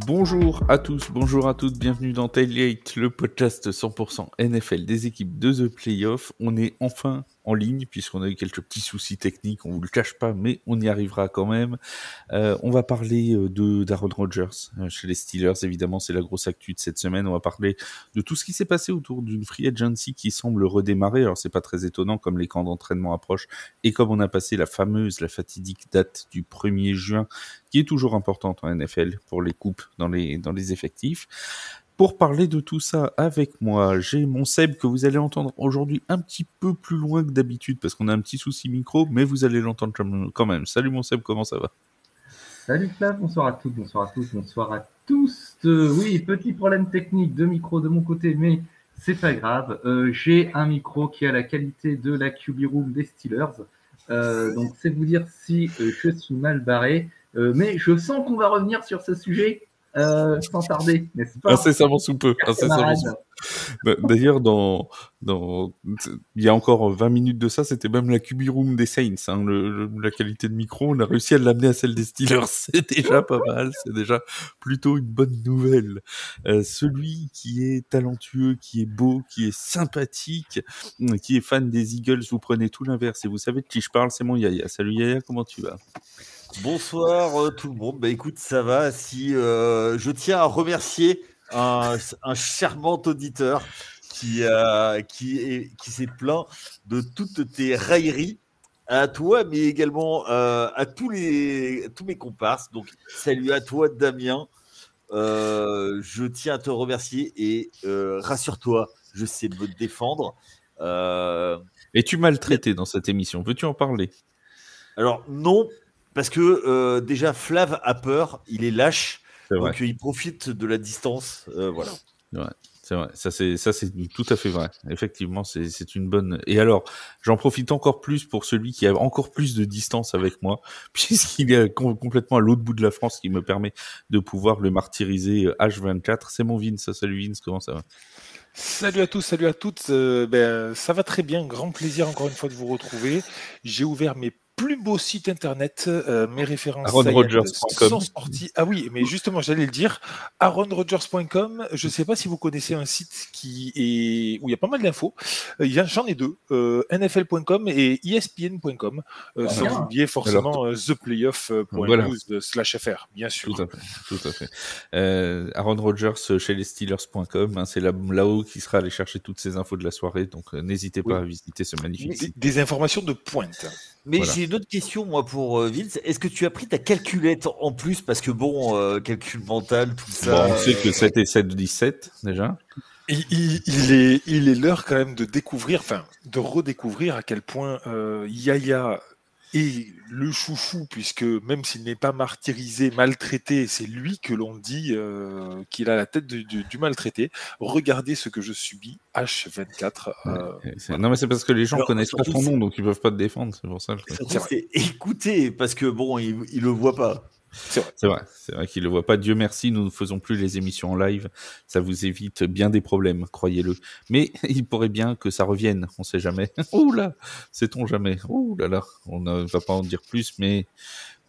Bonjour à tous, bonjour à toutes, bienvenue dans Tailgate, le podcast 100% NFL des équipes de The Playoff. On est enfin en ligne puisqu'on a eu quelques petits soucis techniques, on vous le cache pas, mais on y arrivera quand même. On va parler d'Aaron Rodgers chez les Steelers, évidemment, c'est la grosse actu de cette semaine. On va parler de tout ce qui s'est passé autour d'une free agency qui semble redémarrer. Alors c'est pas très étonnant comme les camps d'entraînement approchent et comme on a passé la fatidique date du 1er juin, qui est toujours importante en NFL pour les coupes dans les effectifs. Pour parler de tout ça avec moi, j'ai mon Seb que vous allez entendre aujourd'hui un petit peu plus loin que d'habitude parce qu'on a un petit souci micro, mais vous allez l'entendre quand même. Salut mon Seb, comment ça va ? Salut Flav, bonsoir à toutes, bonsoir à tous, bonsoir à tous. Oui, petit problème technique de micro de mon côté, mais c'est pas grave. J'ai un micro qui a la qualité de la QB Room des Steelers. Donc c'est vous dire si je suis mal barré. Mais je sens qu'on va revenir sur ce sujet sans tarder, n'est-ce pas ? Incessamment sous peu. D'ailleurs, il y a encore 20 minutes de ça, c'était même la QB Room des Saints. Hein, la qualité de micro, on a réussi à l'amener à celle des Steelers. C'est déjà pas mal, c'est déjà plutôt une bonne nouvelle. Celui qui est talentueux, qui est beau, qui est sympathique, qui est fan des Eagles, vous prenez tout l'inverse. Et vous savez de qui je parle, c'est mon Yaya. Salut Yaya, comment tu vas ? Bonsoir tout le monde. Bah écoute, ça va. Si je tiens à remercier un charmant auditeur qui s'est plaint de toutes tes railleries à toi, mais également à tous mes comparses. Donc salut à toi Damien. Je tiens à te remercier et rassure-toi, je sais me défendre. Et tu maltraitais dans cette émission. Veux-tu en parler ? Alors non. Parce que déjà, Flav a peur, il est lâche, donc il profite de la distance. Voilà. Ouais, c'est vrai. Ça, c'est tout à fait vrai. Effectivement, c'est une bonne. Et alors, j'en profite encore plus pour celui qui a encore plus de distance avec moi, puisqu'il est complètement à l'autre bout de la France, qui me permet de pouvoir le martyriser H24. C'est mon Vince. Salut Vince, comment ça va ? Salut à tous, salut à toutes. Ça va très bien. Grand plaisir encore une fois de vous retrouver. J'ai ouvert mes plus beaux sites internet, mes références AaronRodgers.com. sont sorties. Ah oui, mais justement, j'allais le dire. AaronRodgers.com. Je ne sais pas si vous connaissez un site où il y a pas mal d'infos. J'en ai deux. NFL.com et ESPN.com. Sans oublier forcément theplayoff.news/fr, bien sûr. Tout à fait. Aaron Rodgers chez les Steelers.com. Hein, c'est là-haut qui sera allé chercher toutes ces infos de la soirée. Donc n'hésitez pas à visiter ce magnifique site. Des informations de pointe. Mais voilà. J'ai une autre question, moi, pour Vince. Est-ce que tu as pris ta calculette en plus ? Parce que bon, calcul mental, tout ça. Bon, on sait que 7 et 7, 17, déjà. Il est l'heure quand même de redécouvrir à quel point Yaya est le chouchou, puisque même s'il n'est pas martyrisé, maltraité, c'est lui que l'on dit qu'il a la tête du maltraité. Regardez ce que je subis, H24. Non, mais c'est parce que les gens connaissent pas ton nom, donc ils peuvent pas te défendre, c'est pour ça. C'est écouter, parce que bon, il le voit pas. C'est vrai qu'il le voit pas. Dieu merci, nous ne faisons plus les émissions en live. Ça vous évite bien des problèmes, croyez-le. Mais il pourrait bien que ça revienne, on sait jamais. Ouh là, sait-on jamais. Ouh là là, on ne va pas en dire plus, mais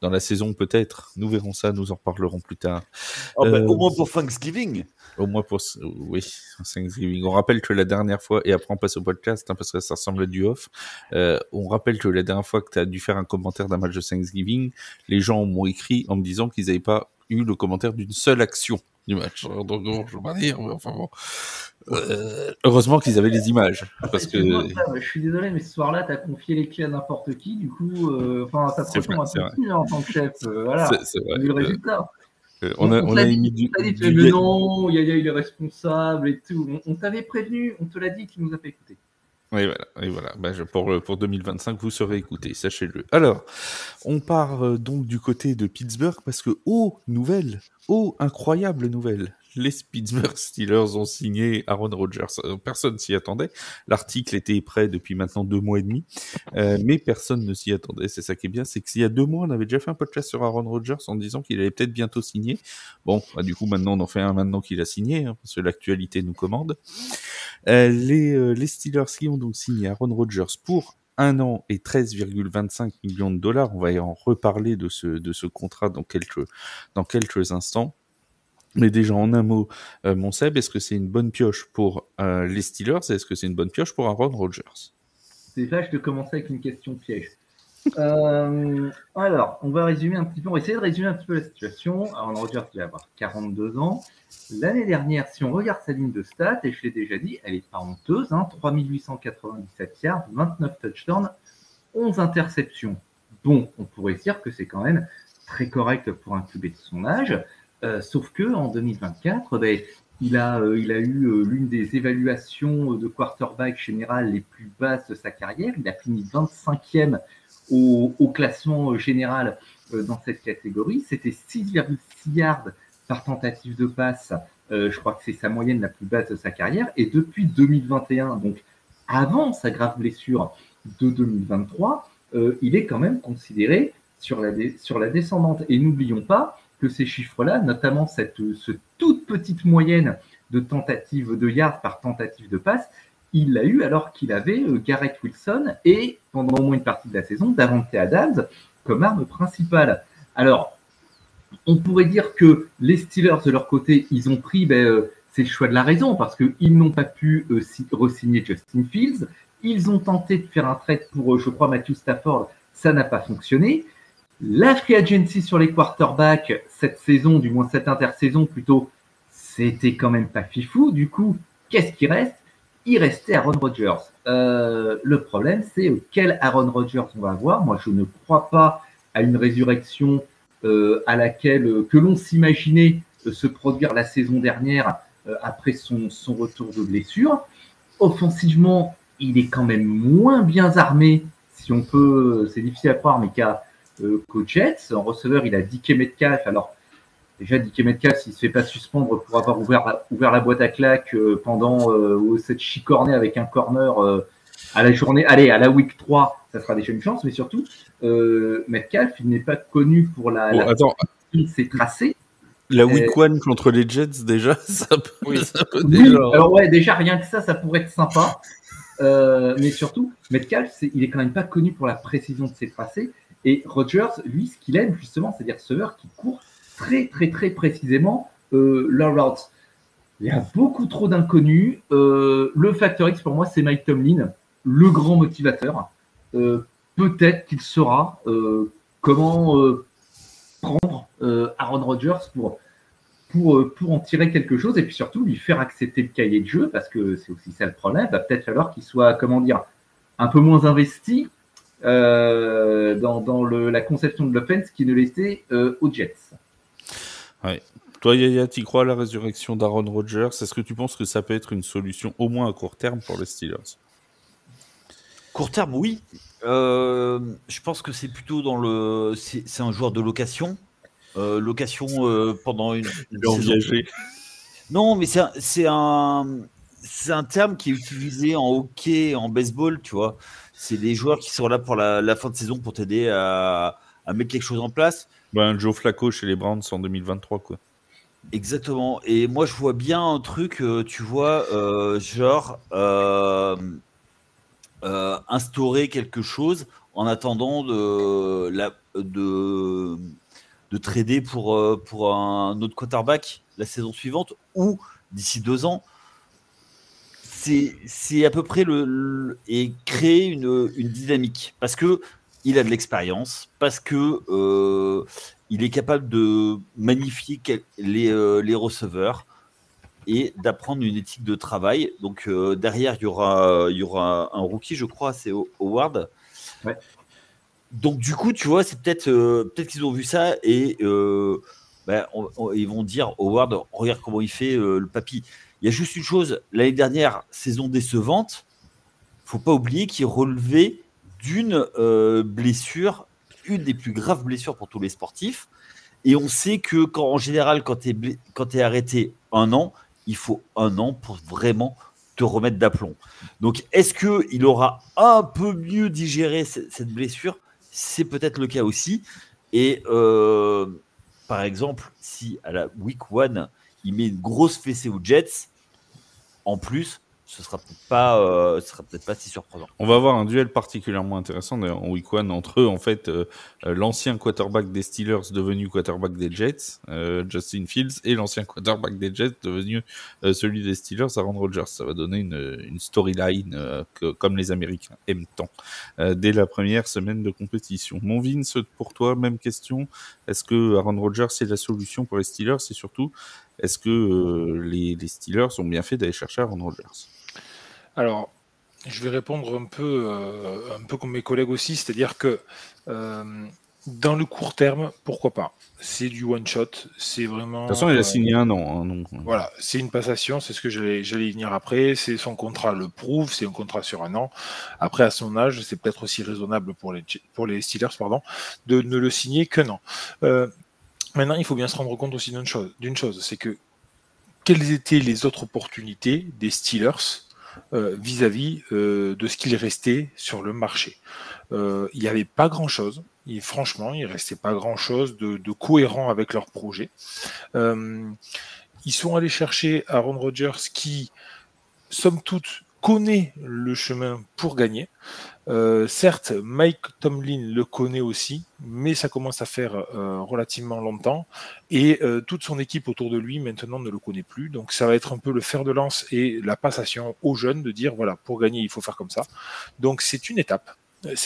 dans la saison peut-être. Nous verrons ça, nous en reparlerons plus tard. Au moins pour Thanksgiving. Au moins pour Thanksgiving. On rappelle que la dernière fois, et après on passe au podcast, hein, parce que ça ressemble à du off, on rappelle que la dernière fois que tu as dû faire un commentaire d'un match de Thanksgiving, les gens m'ont écrit en me disant qu'ils n'avaient pas eu le commentaire d'une seule action du match. Donc je vais pas dire, mais enfin bon. Heureusement qu'ils avaient les images. Parce que... je suis désolé, mais ce soir-là, tu as confié les clés à n'importe qui, du coup, ça te ressemble un peu plus en tant que chef. Voilà, c'est vrai. Le résultat. On a émis du... Mais non, il est responsable et tout. On t'avait prévenu, on te l'a dit, tu nous as fait écouter. Oui, voilà. Pour 2025, vous serez écoutés, sachez-le. Alors, on part donc du côté de Pittsburgh parce que, incroyable nouvelle, les Pittsburgh Steelers ont signé Aaron Rodgers. Personne s'y attendait. L'article était prêt depuis maintenant 2 mois et demi, mais personne ne s'y attendait. C'est ça qui est bien, c'est qu'il y a 2 mois, on avait déjà fait un podcast sur Aaron Rodgers en disant qu'il allait peut-être bientôt signer. Bon, du coup, maintenant, on en fait un maintenant qu'il a signé, hein, parce que l'actualité nous commande. Les Steelers qui ont donc signé Aaron Rodgers pour 1 an et 13,25 millions de dollars. On va en reparler de ce contrat dans quelques instants. Mais déjà, en un mot, mon Seb, est-ce que c'est une bonne pioche pour les Steelers et est-ce que c'est une bonne pioche pour Aaron Rodgers? Déjà, je te commencer avec une question piège. Alors, on va résumer un petit peu, on va essayer de résumer un petit peu la situation. Aaron Rodgers, il va avoir 42 ans. L'année dernière, si on regarde sa ligne de stats, et je l'ai déjà dit, elle n'est pas honteuse, 3897 yards, 29 touchdowns, 11 interceptions. Bon, on pourrait dire que c'est quand même très correct pour un QB de son âge, sauf que en 2024, il a eu l'une des évaluations de quarterback général les plus basses de sa carrière. Il a fini 25e au classement général dans cette catégorie. C'était 6,6 yards par tentative de passe. Je crois que c'est sa moyenne la plus basse de sa carrière. Et depuis 2021, donc avant sa grave blessure de 2023, il est quand même considéré sur la descendante. Et n'oublions pas que ces chiffres-là, notamment cette toute petite moyenne de tentatives de yards par tentative de passe, il l'a eu alors qu'il avait Garrett Wilson et, pendant au moins une partie de la saison, Davante Adams comme arme principale. Alors, on pourrait dire que les Steelers, de leur côté, ils ont pris c'est le choix de la raison parce qu'ils n'ont pas pu re-signer Justin Fields. Ils ont tenté de faire un trade pour, je crois, Matthew Stafford. Ça n'a pas fonctionné. La free agency sur les quarterbacks, cette saison, du moins cette intersaison plutôt, c'était quand même pas fifou. Du coup, qu'est-ce qui reste? Il restait Aaron Rodgers. Le problème, c'est quel Aaron Rodgers on va avoir. Moi, je ne crois pas à une résurrection à laquelle que l'on s'imaginait se produire la saison dernière après son retour de blessure. Offensivement, il est quand même moins bien armé, si on peut, c'est difficile à croire, mais qu'aux Jets. En receveur, il a DK Metcalf. Alors, déjà, DK Metcalf, s'il ne se fait pas suspendre pour avoir ouvert la boîte à claques pendant cette chicornée avec un corner à la journée, allez, à la week 3, ça sera déjà une chance, mais surtout, Metcalf, il n'est pas connu pour ses tracés. La week 1 contre les Jets, déjà, ça peut déjà. Alors ouais, déjà, rien que ça pourrait être sympa. Mais surtout, Metcalf, il est quand même pas connu pour la précision de ses tracés. Et Rodgers, lui, ce qu'il aime justement, c'est des receveurs qui courent très, très, très précisément leur route. Il y a beaucoup trop d'inconnus. Le facteur X, pour moi, c'est Mike Tomlin, le grand motivateur. Peut-être qu'il saura comment prendre Aaron Rodgers pour en tirer quelque chose et puis surtout lui faire accepter le cahier de jeu parce que c'est aussi ça le problème. Va peut-être falloir qu'il soit, un peu moins investi dans la conception de l'offense qui ne l'était aux Jets. Ouais. Toi, Yaya, tu crois à la résurrection d'Aaron Rodgers? Est-ce que tu penses que ça peut être une solution, au moins à court terme, pour les Steelers? Court terme, oui. Je pense que c'est plutôt c'est un joueur de location. Pendant une saison. Non, mais c'est un terme qui est utilisé en hockey, en baseball, tu vois. C'est des joueurs qui sont là pour la fin de saison pour t'aider à mettre quelque chose en place. Joe Flacco chez les Browns en 2023, quoi. Exactement. Et moi, je vois bien un truc, tu vois, instaurer quelque chose en attendant de trader pour un autre quarterback la saison suivante ou d'ici 2 ans. C'est à peu près et créer une dynamique parce que il a de l'expérience, parce que il est capable de magnifier les receveurs et d'apprendre une éthique de travail. Donc derrière, il y aura un rookie, je crois, c'est Howard. Ouais. Donc du coup, tu vois, c'est peut-être qu'ils ont vu ça et ils vont dire Howard, regarde comment il fait le papy. Il y a juste une chose, l'année dernière, saison décevante, faut pas oublier qu'il relevait d'une blessure, une des plus graves blessures pour tous les sportifs. Et on sait que en général, quand tu es arrêté 1 an, il faut 1 an pour vraiment te remettre d'aplomb. Donc, est-ce qu'il aura un peu mieux digéré cette blessure? C'est peut-être le cas aussi. Et par exemple, si à la week 1, il met une grosse fessée aux Jets, en plus, ce sera peut-être pas si surprenant. On va avoir un duel particulièrement intéressant d'ailleurs, en week 1 entre eux, en fait, l'ancien quarterback des Steelers devenu quarterback des Jets, Justin Fields, et l'ancien quarterback des Jets devenu celui des Steelers, Aaron Rodgers. Ça va donner une storyline comme les Américains aiment tant, dès la première semaine de compétition. Mon Vince, pour toi, même question. Est-ce que Aaron Rodgers est la solution pour les Steelers, et surtout, est-ce que les Steelers ont bien fait d'aller chercher Aaron Rodgers? Alors, je vais répondre un peu comme mes collègues aussi, c'est-à-dire que dans le court terme, pourquoi pas? C'est du one shot, c'est vraiment. De toute façon, il a signé un an. Hein, donc... Voilà, c'est une passation, c'est ce que j'allais y venir après. C'est son contrat le prouve, c'est un contrat sur un an. Après, à son âge, c'est peut-être aussi raisonnable pour les Steelers, de ne le signer qu'un an. Maintenant, il faut bien se rendre compte aussi d'une chose, c'est que quelles étaient les autres opportunités des Steelers vis-à-vis de ce qu'il restait sur le marché. Il n'y avait pas grand-chose. Franchement, il ne restait pas grand-chose de cohérent avec leur projet. Ils sont allés chercher Aaron Rodgers qui, somme toute, connaît le chemin pour gagner. Certes, Mike Tomlin le connaît aussi, mais ça commence à faire relativement longtemps et toute son équipe autour de lui maintenant ne le connaît plus, donc ça va être un peu le fer de lance et la passation aux jeunes de dire voilà, pour gagner il faut faire comme ça. Donc c'est une étape,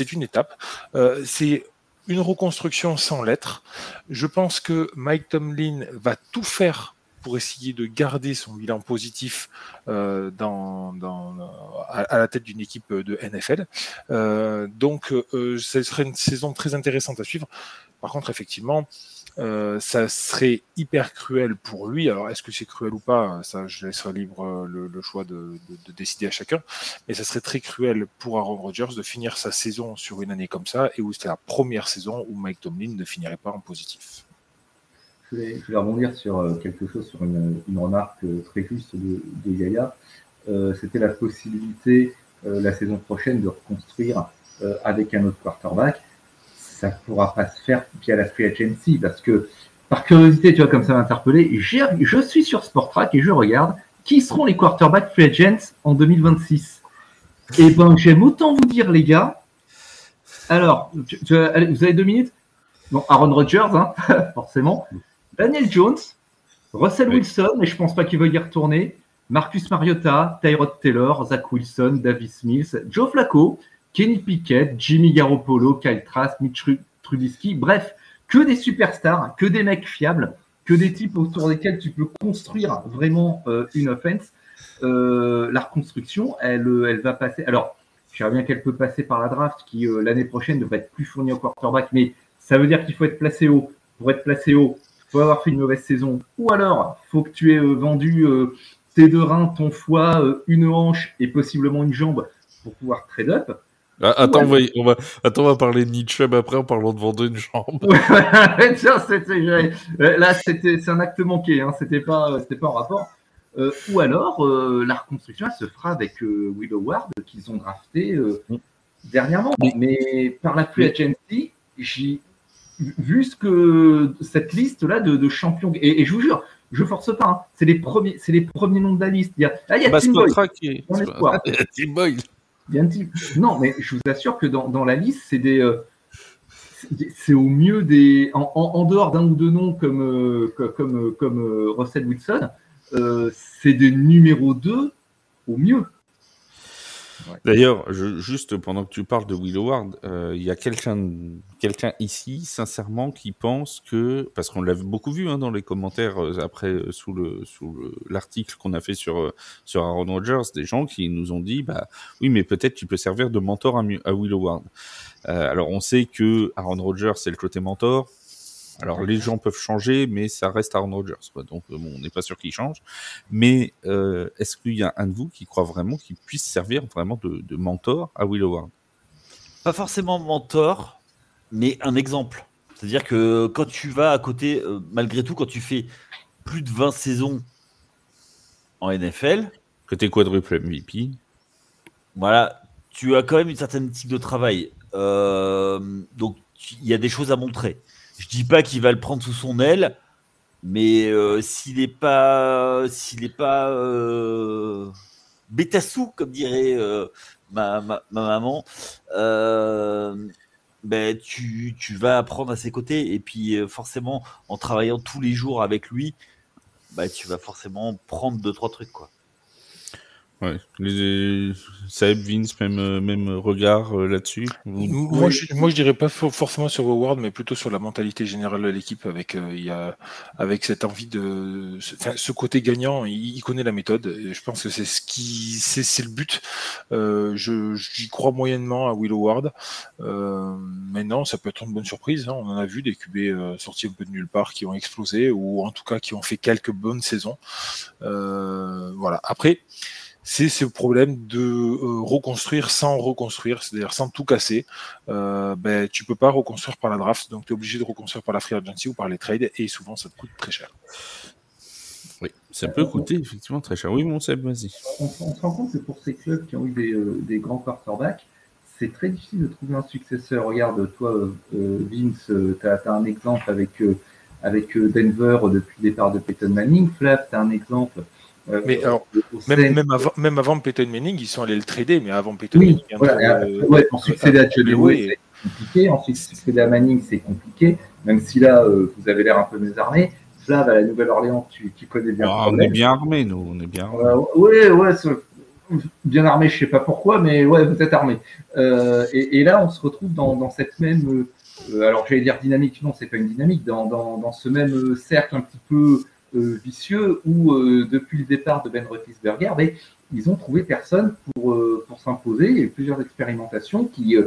c'est une reconstruction sans lettres. Je pense que Mike Tomlin va tout faire pour essayer de garder son bilan positif à la tête d'une équipe de NFL. Donc, ce serait une saison très intéressante à suivre. Par contre, effectivement, ça serait hyper cruel pour lui. Alors, est-ce que c'est cruel ou pas? Ça, je laisserai libre le choix de décider à chacun. Mais ça serait très cruel pour Aaron Rodgers de finir sa saison sur une année comme ça et où c'était la première saison où Mike Tomlin ne finirait pas en positif. Je vais rebondir sur quelque chose, sur une remarque très juste de Yaya. C'était la possibilité la saison prochaine de reconstruire avec un autre quarterback. Ça ne pourra pas se faire via la free agency parce que, par curiosité, tu vois, comme ça m'a interpellé, je suis sur Sportrack et je regarde qui seront les quarterbacks free agents en 2026. Et ben, j'aime autant vous dire, les gars. Alors, allez, vous avez 2 minutes? Bon, Aaron Rodgers, hein, forcément. Daniel Jones, Russell Wilson, mais je ne pense pas qu'il veuille y retourner. Marcus Mariota, Tyrod Taylor, Zach Wilson, Davis Mills, Joe Flacco, Kenny Pickett, Jimmy Garoppolo, Kyle Trask, Mitch Trubisky. Bref, que des superstars, que des mecs fiables, que des types autour desquels tu peux construire vraiment une offense. La reconstruction, elle va passer. Alors, j'aimerais bien qu'elle peut passer par la draft qui, l'année prochaine, devrait être plus fournie au quarterback, mais ça veut dire qu'il faut être placé haut. Pour être placé haut, il faut avoir fait une mauvaise saison. Ou alors, il faut que tu aies vendu tes 2 reins, ton foie, une hanche et possiblement une jambe pour pouvoir trade up. Attends, on va parler de Nietzsche après en parlant de vendre une jambe. Là, c'est un acte manqué, hein, c'était pas en rapport. Ou alors, la reconstruction, elle se fera avec Will Howard qu'ils ont drafté dernièrement. Mais par la free agency, j'ai vu cette liste-là de champions. Et je vous jure, je force pas. Hein, c'est les premiers noms de la liste. Il y a Tim Boyle. Non, mais je vous assure que dans la liste, c'est au mieux des. En dehors d'un ou deux noms comme Russell Wilson, c'est des numéros 2 au mieux. Ouais. D'ailleurs, juste pendant que tu parles de Will Howard, il y a quelqu'un ici, sincèrement, qui pense que, parce qu'on l'a beaucoup vu dans les commentaires après sous l'article qu'on a fait sur Aaron Rodgers, des gens qui nous ont dit, bah oui, mais peut-être tu peux servir de mentor à Will Howard. Alors on sait que Aaron Rodgers c'est le côté mentor. Alors les gens peuvent changer, mais ça reste Aaron Rodgers, quoi. Donc on n'est pas sûr qu'il change. Mais est-ce qu'il y a un de vous qui croit vraiment qu'il puisse servir vraiment de mentor à Will Howard? Pas forcément mentor, mais un exemple. C'est-à-dire que quand tu vas à côté, malgré tout, quand tu fais plus de 20 saisons en NFL, que tu es quadruple MVP, voilà, tu as quand même une certaine éthique de travail. Donc il y a des choses à montrer. Je dis pas qu'il va le prendre sous son aile, mais s'il n'est pas bêta-sous, comme dirait ma maman, tu vas apprendre à ses côtés. Et puis, forcément, en travaillant tous les jours avec lui, tu vas forcément prendre 2-3 trucs, quoi. Ouais, Seb, Vince, même regard là-dessus. Moi, je dirais pas forcément sur Howard, mais plutôt sur la mentalité générale de l'équipe, avec cette envie ce côté gagnant. Il connaît la méthode. Et je pense que c'est le but. J'y crois moyennement à Will Howard. Mais non, ça peut être une bonne surprise. Hein. On en a vu des QB sortis un peu de nulle part qui ont explosé, ou en tout cas qui ont fait quelques bonnes saisons. Voilà. Après, c'est ce problème de reconstruire sans reconstruire, c'est-à-dire sans tout casser. Tu peux pas reconstruire par la draft, donc tu es obligé de reconstruire par la free agency ou par les trades, et souvent ça te coûte très cher. Oui, ça peut coûter effectivement très cher. Oui, mon Seb, vas-y. On se rend compte que pour ces clubs qui ont eu des grands quarterbacks, c'est très difficile de trouver un successeur. Regarde, toi, Vince, tu as un exemple avec Denver depuis le départ de Peyton Manning. Flav, tu as un exemple. Mais alors, même avant Peyton Manning, ils sont allés le trader, mais avant Peyton Manning. Pour succéder à Johnny Way, c'est compliqué. Ensuite, succéder à Manning, c'est compliqué. Même si là, vous avez l'air un peu désarmé. Flav, à la Nouvelle-Orléans, tu connais bien. On est bien armés, nous. On est bien armés. Bien armé, je sais pas pourquoi, mais ouais, vous êtes armé. Et là, on se retrouve dans cette même. Alors, j'allais dire dynamique. Non, c'est pas une dynamique. Dans ce même cercle un petit peu vicieux où depuis le départ de Ben Roethlisberger, ils ont trouvé personne pour s'imposer. Il y a eu plusieurs expérimentations qui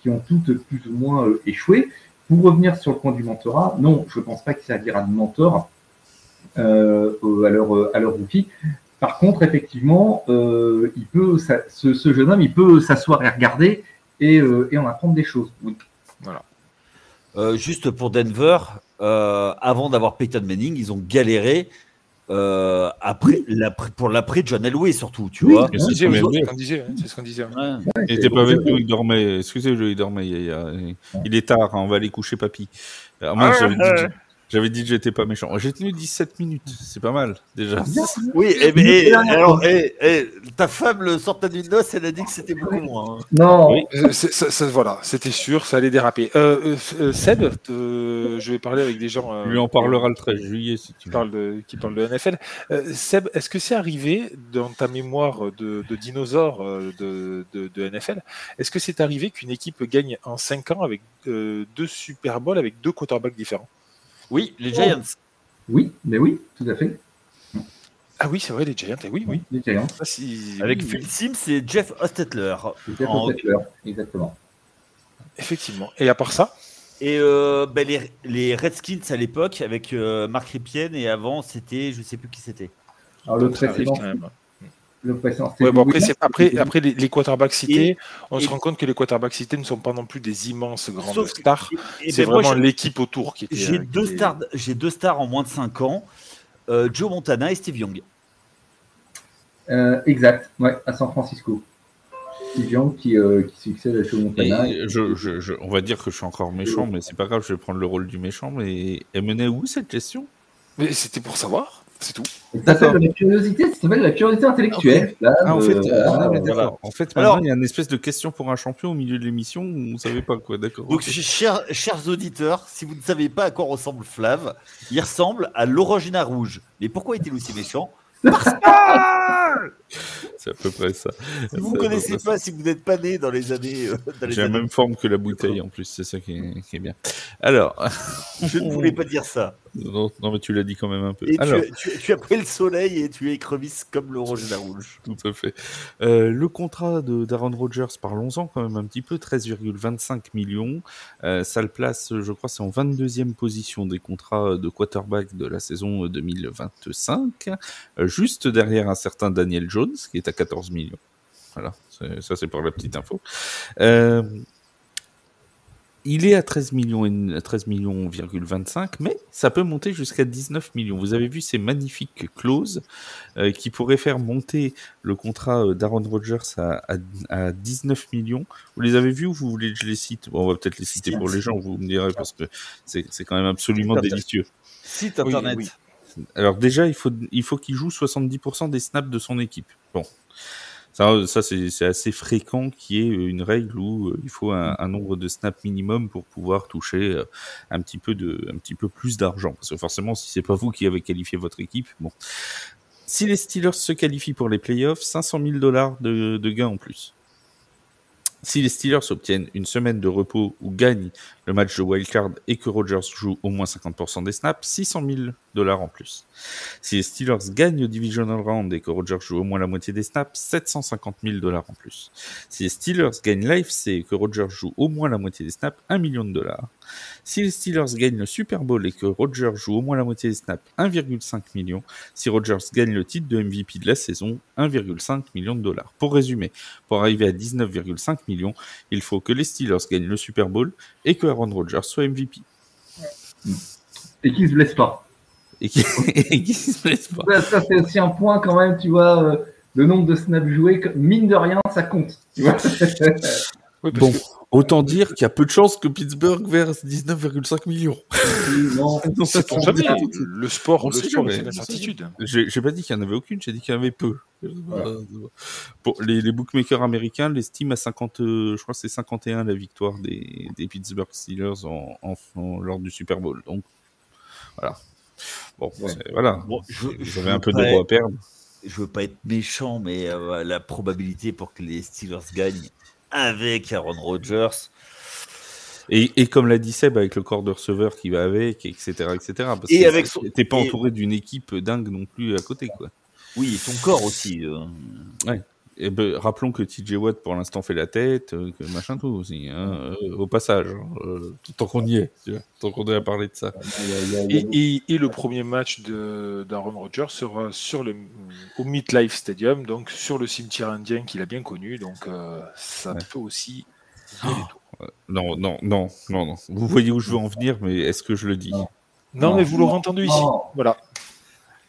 ont toutes plus ou moins échoué. Pour revenir sur le point du mentorat, non, je ne pense pas qu'il servira de mentor à leur rookie. Par contre, effectivement, ce jeune homme, il peut s'asseoir et regarder et en apprendre des choses. Oui. Voilà. Juste pour Denver, avant d'avoir Peyton Manning, ils ont galéré pour l'après John Elway surtout, tu vois. C'est ce qu'on disait. Il n'était pas avec nous, il dormait. Excusez-le, il dormait. Il est tard, hein, on va aller coucher papy. J'avais dit que j'étais pas méchant. J'ai tenu 17 minutes, c'est pas mal déjà. Oui, ta femme, le sortant d'une noce, elle a dit que c'était beaucoup moins. Hein. Non, oui. Voilà, c'était sûr, ça allait déraper. Seb, je vais parler avec des gens. Lui en parlera le 13 juillet si tu veux. Qui parle de NFL. Seb, est-ce que c'est arrivé dans ta mémoire de dinosaure de NFL, est-ce que c'est arrivé qu'une équipe gagne en 5 ans avec 2 Super Bowls avec 2 quarterbacks différents? Oui, les Giants. Oui, mais oui, tout à fait. Ah oui, c'est vrai, les Giants. Oui. Les Giants. Avec Phil Simms et Jeff Hostetler. Exactement. Effectivement. Et à part ça? Et les Redskins à l'époque avec Mark Rypien, et avant c'était, je ne sais plus qui c'était. Alors le précédent. Après les quarterbacks cités, on se rend compte que les quarterbacks cités ne sont pas non plus des immenses grandes stars. C'est vraiment l'équipe autour qui était. J'ai 2 stars en moins de 5 ans, Joe Montana et Steve Young. Exact, ouais, à San Francisco. Steve Young qui succède à Joe Montana. On va dire que je suis encore méchant, mais c'est pas grave, je vais prendre le rôle du méchant. Mais elle menait où cette question? Mais c'était pour savoir. C'est tout. Ça s'appelle la curiosité, ça s'appelle la curiosité intellectuelle. Okay. En fait, maintenant, il y a une espèce de question pour un champion au milieu de l'émission où on ne savait pas quoi, d'accord. Donc, chers auditeurs, si vous ne savez pas à quoi ressemble Flav, il ressemble à l'Orangina rouge. Mais pourquoi est-il aussi méchant? Parce que c'est à peu près ça. Si vous ne connaissez pas, si vous n'êtes pas né dans les années. J'ai la même forme que la bouteille en plus, c'est ça qui est bien. Alors. Je ne voulais pas dire ça. Non, mais tu l'as dit quand même un peu. Et alors, tu as pris le soleil et tu es écrevisse comme l'Orangina rouge. Tout à fait. Le contrat d'Aaron Rodgers, parlons-en quand même un petit peu, 13,25 millions. Ça le place, je crois, c'est en 22e position des contrats de quarterback de la saison 2025. Juste derrière un certain Daniel Jones, qui est à 14 millions. Voilà, ça c'est pour la petite info. Il est à 13 millions,25, mais ça peut monter jusqu'à 19 millions. Vous avez vu ces magnifiques clauses qui pourraient faire monter le contrat d'Aaron Rodgers à 19 millions. Vous les avez vus ou vous voulez que je les cite? Bon, on va peut-être les citer pour les gens, vous me direz, parce que c'est quand même absolument délicieux. Site internet. Oui. Alors déjà, il faut qu'il joue 70% des snaps de son équipe. Bon. Ça c'est assez fréquent qu'il y ait une règle où il faut un nombre de snaps minimum pour pouvoir toucher un petit peu plus d'argent. Parce que forcément, si c'est pas vous qui avez qualifié votre équipe, bon. Si les Steelers se qualifient pour les playoffs, $500 000 de gains en plus. Si les Steelers obtiennent une semaine de repos ou gagnent le match de wildcard et que Rodgers joue au moins 50% des snaps, $600 000 en plus. Si les Steelers gagnent le Divisional Round et que Rodgers joue au moins la moitié des snaps, $750 000 en plus. Si les Steelers gagnent l'AFC et que Rodgers joue au moins la moitié des snaps, $1 million. Si les Steelers gagnent le Super Bowl et que Rodgers joue au moins la moitié des snaps, 1,5 million. Si Rodgers gagne le titre de MVP de la saison, $1,5 million. Pour résumer, pour arriver à 19,5 millions, il faut que les Steelers gagnent le Super Bowl et que Aaron Rodgers soit MVP. Et qu'il ne se blesse pas. Et qu'il se blesse pas. Ça, c'est aussi un point quand même, tu vois, le nombre de snaps joués, mine de rien, ça compte. Tu vois. Bon, autant dire qu'il y a peu de chances que Pittsburgh verse 19,5 millions. Non, c'est jamais. Le sport, c'est jamais. l'incertitude. J'ai pas dit qu'il n'y en avait aucune, j'ai dit qu'il y en avait peu. Voilà. Bon, les bookmakers américains l'estiment à 50, je crois que c'est 51 la victoire des Pittsburgh Steelers lors du Super Bowl. Donc, voilà. Bon, voilà. Bon, vous avez un peu d'euros à perdre. Je veux pas être méchant, mais la probabilité pour que les Steelers gagnent avec Aaron Rodgers. Et comme l'a dit Seb, avec le corps de receveur qui va avec, etc. Parce et que avec t'es pas entouré d'une équipe dingue non plus à côté, quoi. Oui, et son corps aussi. Ouais. Et rappelons que TJ Watt pour l'instant fait la tête, que machin tout aussi, au passage, tant qu'on y est, tu vois, tant qu'on est à parler de ça. Et le premier match d'Aaron Rodgers sera au MetLife Stadium, donc sur le cimetière indien qu'il a bien connu, donc ça peut aussi jouer les tours. Non. Vous voyez où je veux en venir, mais est-ce que je le dis ? Non, mais vous l'aurez entendu ici. Voilà.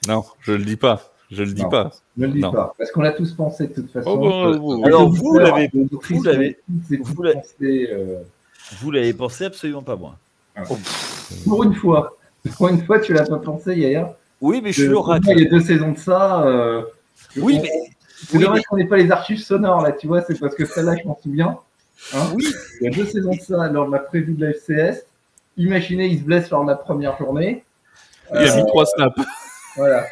Non, je le dis pas. Je le dis pas. Ne le dis pas. Parce qu'on l'a tous pensé de toute façon. Alors vous l'avez pensé absolument pas moi. Pour une fois, tu l'as pas pensé, Yaya. Oui, mais je suis l'oracle. Il y a 2 saisons de ça. Oui, mais c'est dommage qu'on n'ait pas les archives sonores là, tu vois. C'est parce que celle-là, je m'en souviens. Hein, oui, il y a 2 saisons de ça lors de la prévue de la FCS. Imaginez, il se blesse lors de la première journée. Il a mis 3 snaps. Voilà.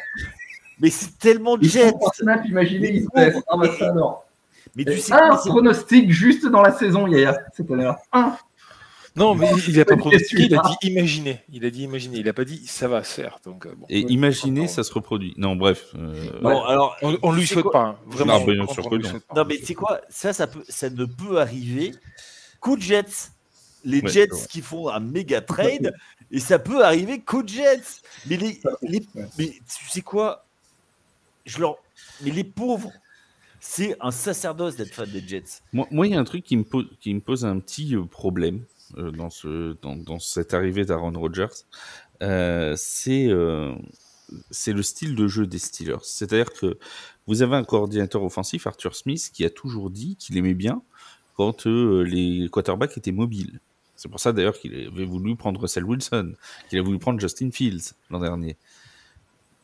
Mais c'est tellement Jets. 3 snaps, imaginez, il se blesse. Ah bah ça alors. Mais tu sais un pronostic juste dans la saison, Yaya, cette année-là. Non, mais il n'a pas pronostiqué, il a dit imaginer. Il a dit imaginer, il n'a pas dit ça va se faire. Donc, bon. Et imaginer, ça se reproduit. Non, bref. Bon, alors, on lui souhaite pas, hein. Vraiment. Non, bien sûr que non. Non, mais tu sais quoi, ça ne peut arriver qu'aux Jets. Les Jets qui font un méga trade, et ça peut arriver qu'aux Jets. Mais mais tu sais quoi, mais les pauvres, c'est un sacerdoce d'être fan des Jets. Moi, il y a un truc qui me pose un petit problème dans cette arrivée d'Aaron Rodgers. C'est le style de jeu des Steelers. C'est-à-dire que vous avez un coordinateur offensif, Arthur Smith, qui a toujours dit qu'il aimait bien quand les quarterbacks étaient mobiles. C'est pour ça d'ailleurs qu'il avait voulu prendre Russell Wilson, qu'il a voulu prendre Justin Fields l'an dernier.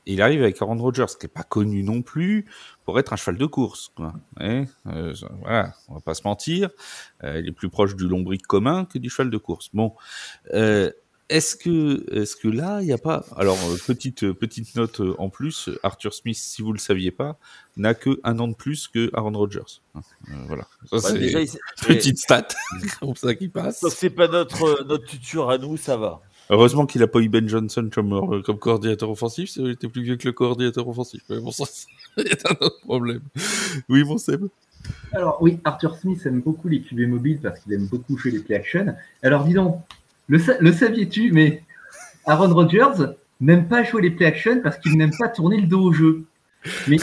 Et il arrive avec Aaron Rodgers, qui n'est pas connu non plus pour être un cheval de course, quoi. Voilà, on va pas se mentir. Il est plus proche du lombric commun que du cheval de course. Bon, est-ce que là, il n'y a pas... Alors, petite note en plus, Arthur Smith, si vous ne le saviez pas, n'a que 1 an de plus que Aaron Rodgers. Voilà. Ça, c'est déjà, petite stat, comme ça qui passe. Donc, c'est pas notre tuteur à nous, ça va. Heureusement qu'il n'a pas eu Ben Johnson comme coordinateur offensif, il était plus vieux que le coordinateur offensif. Mais bon, ça, c'est un autre problème. Oui, mon Seb. Alors oui, Arthur Smith aime beaucoup les QB mobiles parce qu'il aime beaucoup jouer les play action. Alors dis donc, le saviez-tu, mais Aaron Rodgers n'aime pas jouer les play action parce qu'il n'aime pas tourner le dos au jeu. Mais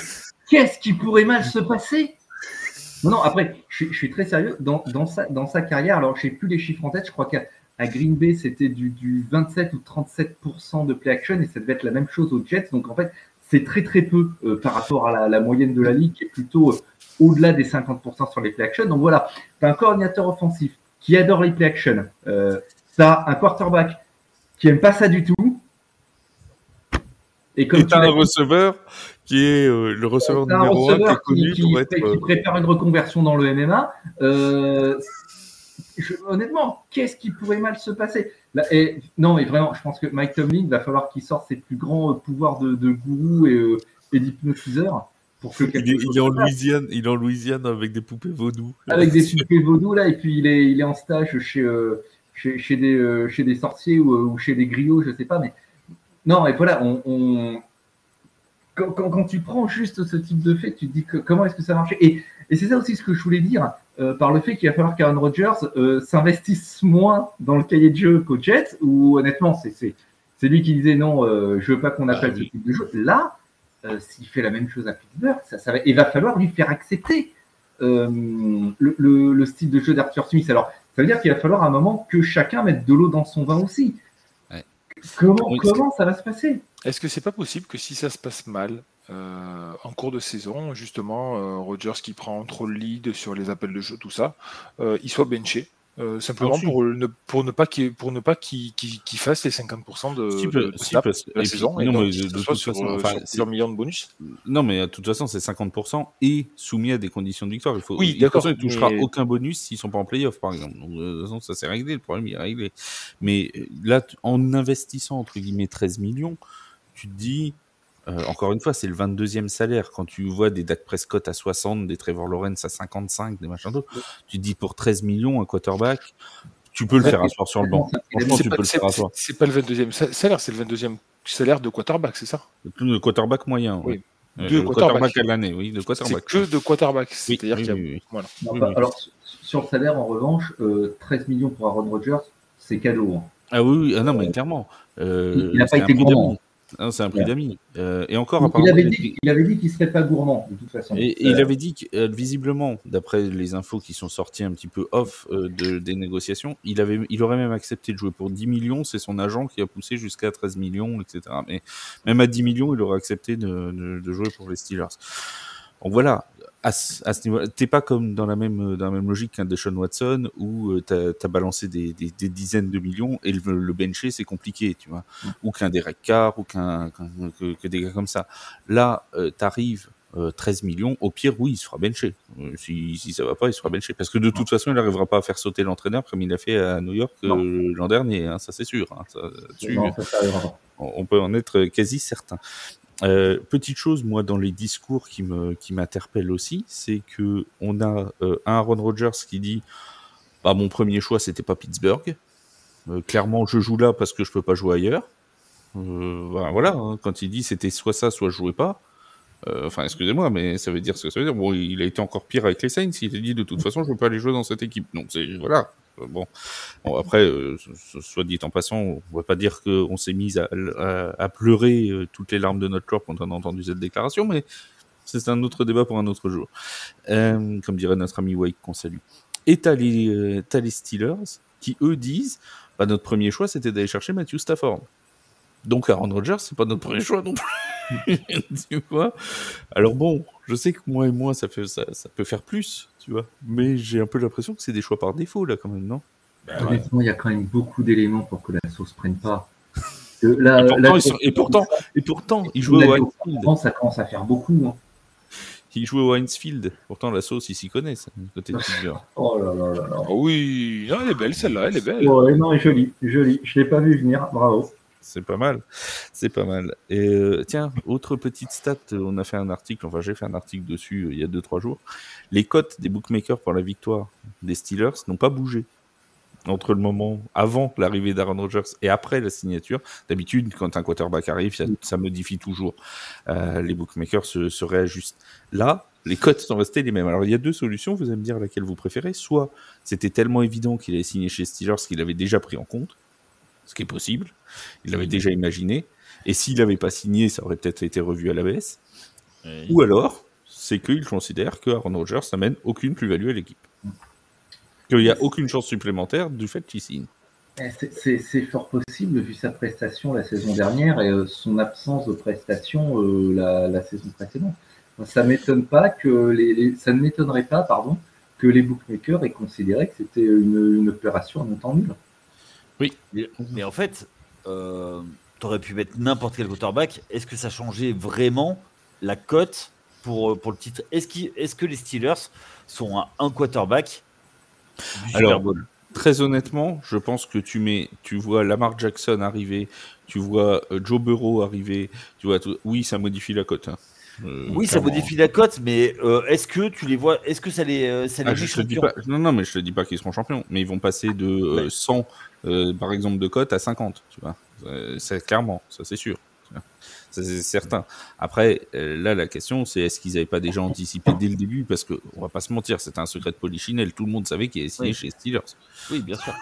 qu'est-ce qui pourrait mal se passer ? Non, après, je suis très sérieux. Dans sa carrière, alors je n'ai plus les chiffres en tête, je crois qu'à Green Bay, c'était du 27 ou 37% de play action et ça devait être la même chose aux Jets. Donc en fait, c'est très très peu par rapport à la moyenne de la ligue qui est plutôt au-delà des 50% sur les play action. Donc voilà, tu as un coordinateur offensif qui adore les play action. Tu as un quarterback qui n'aime pas ça du tout. Et tu as un receveur qui est le receveur C'est un numéro 1 qui est receveur connu pour être. qui prépare une reconversion dans le MMA. Honnêtement, qu'est-ce qui pourrait mal se passer là, non, mais vraiment, je pense que Mike Tomlin va falloir qu'il sorte ses plus grands pouvoirs de gourou et d'hypnotiseur. Il est en Louisiane avec des poupées vaudou. Avec des poupées vaudou, là, et puis il est en stage chez des sorciers ou chez des griots, je sais pas. Mais non, et voilà, quand tu prends juste ce type de fait, tu te dis comment est-ce que ça marche. Et c'est ça aussi ce que je voulais dire, par le fait qu'il va falloir qu'Aaron Rodgers s'investisse moins dans le cahier de jeu qu'au Jets, où honnêtement, c'est lui qui disait non, je veux pas qu'on appelle ce type de jeu. Là, s'il fait la même chose à Pittsburgh, il va falloir lui faire accepter le style de jeu d'Arthur Smith. Alors, ça veut dire qu'il va falloir à un moment que chacun mette de l'eau dans son vin aussi. Ouais. Comment ça va se passer? Est-ce que c'est pas possible que si ça se passe mal en cours de saison, justement, Rodgers qui prend trop le lead sur les appels de jeu, tout ça, il soit benché simplement pour ne pas qu'il fasse les 50% de snap de la saison et donc que ce soit sur plusieurs millions de bonus. Non, mais de toute façon, c'est 50% et soumis à des conditions de victoire. Oui, d'accord. Il ne touchera aucun bonus s'ils ne sont pas en playoff, par exemple. Donc, de toute façon, ça c'est réglé, le problème il est réglé. Mais là, en investissant, entre guillemets, 13 millions, tu te dis, encore une fois, c'est le 22e salaire. Quand tu vois des Dak Prescott à 60, des Trevor Lawrence à 55, des machins d'autres, tu te dis pour 13 millions, un quarterback, tu peux le faire asseoir sur le banc. Franchement, tu peux le faire asseoir. C'est pas le 22e salaire, c'est le 22e salaire de quarterback, c'est ça? Le quarterback moyen, oui. De quarterback à l'année, oui, de quarterback. C'est que de quarterback, c'est-à-dire qu'il y a... Oui. Voilà. Alors, sur le salaire, en revanche, 13 millions pour Aaron Rodgers, c'est cadeau. Hein. Ah oui, non, mais clairement. Il n'a pas été gourmand. Non, c'est un prix d'amis. Et encore, apparemment, il avait dit qu'il ne serait pas gourmand, de toute façon. Et il avait dit que, visiblement, d'après les infos qui sont sorties un petit peu off des négociations, il aurait même accepté de jouer pour 10 millions. C'est son agent qui a poussé jusqu'à 13 millions, etc. Mais même à 10 millions, il aurait accepté de jouer pour les Steelers. Donc voilà, à ce niveau, t'es pas comme dans la même logique qu'un Deshaun Watson où t'as balancé des dizaines de millions et le bencher c'est compliqué, tu vois, ou qu'un Derek Carr ou que des gars comme ça. Là, t'arrives 13 millions, au pire, oui, il se fera bencher. Si ça va pas, il se fera bencher. Parce que de toute façon, il n'arrivera pas à faire sauter l'entraîneur comme il a fait à New York l'an dernier, hein, ça c'est sûr. Hein, on peut en être quasi certain. Petite chose, moi, dans les discours qui m'interpellent aussi, c'est que on a un Aaron Rodgers qui dit mon premier choix c'était pas Pittsburgh. Clairement, je joue là parce que je peux pas jouer ailleurs. Voilà, hein, quand il dit c'était soit ça, soit je jouais pas. Enfin, excusez-moi, mais ça veut dire ce que ça veut dire. Bon, il a été encore pire avec les Saints. Il a dit de toute façon, je veux pas aller jouer dans cette équipe. Donc voilà. Bon, après, soit dit en passant, on ne va pas dire qu'on s'est mis à pleurer toutes les larmes de notre corps quand on a entendu cette déclaration, mais c'est un autre débat pour un autre jour. Comme dirait notre ami Wake qu'on salue. Et t'as les Steelers qui, eux, disent notre premier choix, c'était d'aller chercher Matthew Stafford. Donc Aaron Rodgers, c'est pas notre premier choix non plus. Tu vois. Alors bon, je sais que moi, ça peut faire plus, tu vois. Mais j'ai un peu l'impression que c'est des choix par défaut, là, quand même, non? Honnêtement, il y a quand même beaucoup d'éléments pour que la sauce prenne pas. Et pourtant, il jouait au Heinz Field. Ça commence à faire beaucoup. Hein. Il jouait au Heinz Field. Pourtant, la sauce, ils s'y connaissent, côté de Pittsburgh. Oh là là là là. Oh oui, non, elle est belle, celle-là, elle est belle. Ouais, non, elle est jolie. Je ne l'ai pas vu venir, bravo. C'est pas mal, c'est pas mal. Et tiens, autre petite stat, j'ai fait un article dessus il y a 2-3 jours. Les cotes des bookmakers pour la victoire des Steelers n'ont pas bougé entre le moment avant l'arrivée d'Aaron Rodgers et après la signature. D'habitude, quand un quarterback arrive, ça modifie toujours. Les bookmakers se réajustent. Là, les cotes sont restées les mêmes. Alors, il y a 2 solutions, vous allez me dire laquelle vous préférez. Soit c'était tellement évident qu'il allait signer chez Steelers qu'il avait déjà pris en compte, ce qui est possible. Il l'avait déjà imaginé. Et s'il n'avait pas signé, ça aurait peut-être été revu à la baisse. Oui. Ou alors, c'est qu'il considère que Aaron Rodgers n'amène aucune plus-value à l'équipe. Qu'il n'y a aucune chance supplémentaire du fait qu'il signe. C'est fort possible, vu sa prestation la saison dernière et son absence de prestation la saison précédente. Ça ne m'étonnerait pas que les bookmakers aient considéré que c'était une opération en temps nul. Oui, mais en fait, tu aurais pu mettre n'importe quel quarterback. Est-ce que ça changeait vraiment la cote pour le titre. Est-ce que les Steelers sont un quarterback du Super Bowl? Très honnêtement, je pense que tu vois Lamar Jackson arriver, tu vois Joe Burrow arriver, tu vois oui, ça modifie la cote. Hein. Oui, ça modifie la cote, mais est-ce que tu les vois? Est-ce que ça les met je te dis pas. Non, mais je te dis pas qu'ils seront champions, mais ils vont passer de 100 par exemple de cote à 50, tu vois. C'est clairement, ça c'est sûr. Ça, c'est certain. Après, là, la question, c'est est-ce qu'ils n'avaient pas déjà anticipé dès le début? Parce qu'on va pas se mentir, c'était un secret de polichinelle. Tout le monde savait qu'il allait signer chez Steelers. Oui, bien sûr.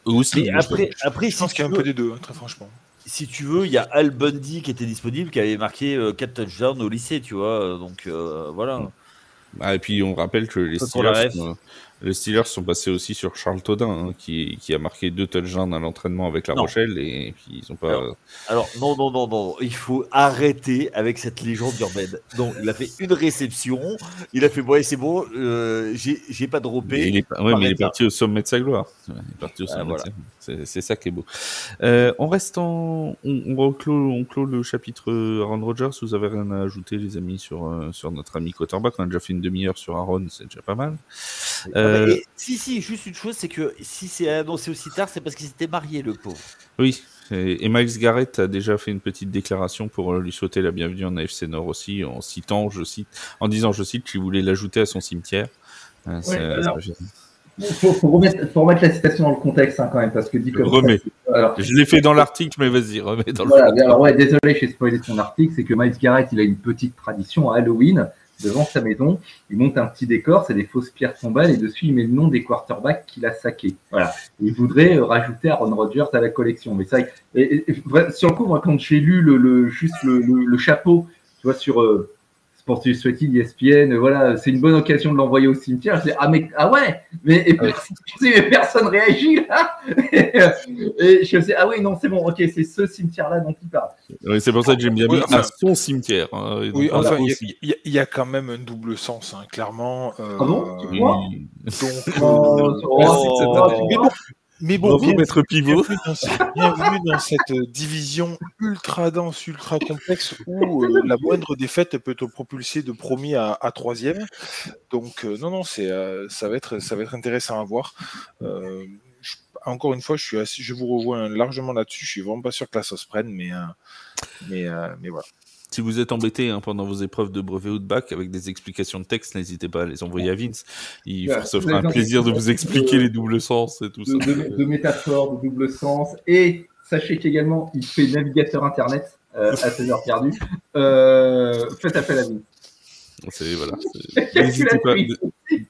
Eux aussi. Mais après, je pense qu'il y a un peu des deux, très franchement. Si tu veux, il y a Al Bundy qui était disponible, qui avait marqué 4 touchdowns au lycée, tu vois. Donc, voilà. Et puis, on rappelle que les Steelers sont passés aussi sur Charles Todin, hein, qui a marqué 2 touchdowns à l'entraînement avec La Rochelle, et puis ils ont pas... Alors, non, il faut arrêter avec cette légende urbaine. Donc, il a fait une réception, il a fait, ouais, c'est bon, j'ai pas droppé. Mais il est parti au sommet de sa gloire. C'est ça qui est beau. On clôt le chapitre Aaron Rodgers. Vous avez rien à ajouter, les amis, sur notre ami quarterback? On a déjà fait une demi-heure sur Aaron, c'est déjà pas mal. Si, juste une chose, c'est que si c'est annoncé aussi tard, c'est parce qu'il s'était marié, le pauvre. Oui, et Myles Garrett a déjà fait une petite déclaration pour lui souhaiter la bienvenue en AFC Nord aussi, en disant, je cite, qu'il voulait l'ajouter à son cimetière. Faut remettre la citation dans le contexte, hein, quand même, parce que dit comme ça. Je l'ai fait dans l'article, mais vas-y, remets dans le contexte. Alors ouais, désolé, j'ai spoilé ton article, c'est que Myles Garrett, il a une petite tradition à Halloween. Devant sa maison, il monte un petit décor, c'est des fausses pierres tombales, et dessus il met le nom des quarterbacks qu'il a saqués. Voilà. Il voudrait rajouter Aaron Rodgers à la collection. Mais ça, sur le coup, moi, quand j'ai lu le chapeau, tu vois, sur Sports Illustrated, ESPN, voilà, c'est une bonne occasion de l'envoyer au cimetière. Je dis, mais personne réagit là. Et je me dis, ah oui, non, c'est bon, ok, c'est ce cimetière-là dont il parle. Oui, c'est pour ça que j'aime bien son cimetière. Hein, oui, enfin, il y a quand même un double sens, hein, clairement. Ah bon, tu crois? Mais bon, maître pivot. Bienvenue dans cette division ultra dense, ultra complexe où la moindre défaite peut te propulser de premier à troisième. Donc non, ça va être intéressant à voir. Encore une fois, je vous rejoins largement là-dessus. Je suis vraiment pas sûr que la sauce prenne, mais voilà. Si vous êtes embêté pendant vos épreuves de brevet ou de bac avec des explications de texte, n'hésitez pas à les envoyer à Vince. Il se fera un plaisir de vous expliquer les doubles sens et tout ça. De métaphores, de double sens. Et sachez qu'également, il fait navigateur Internet à 16 heures perdues. Faites appel à Vince.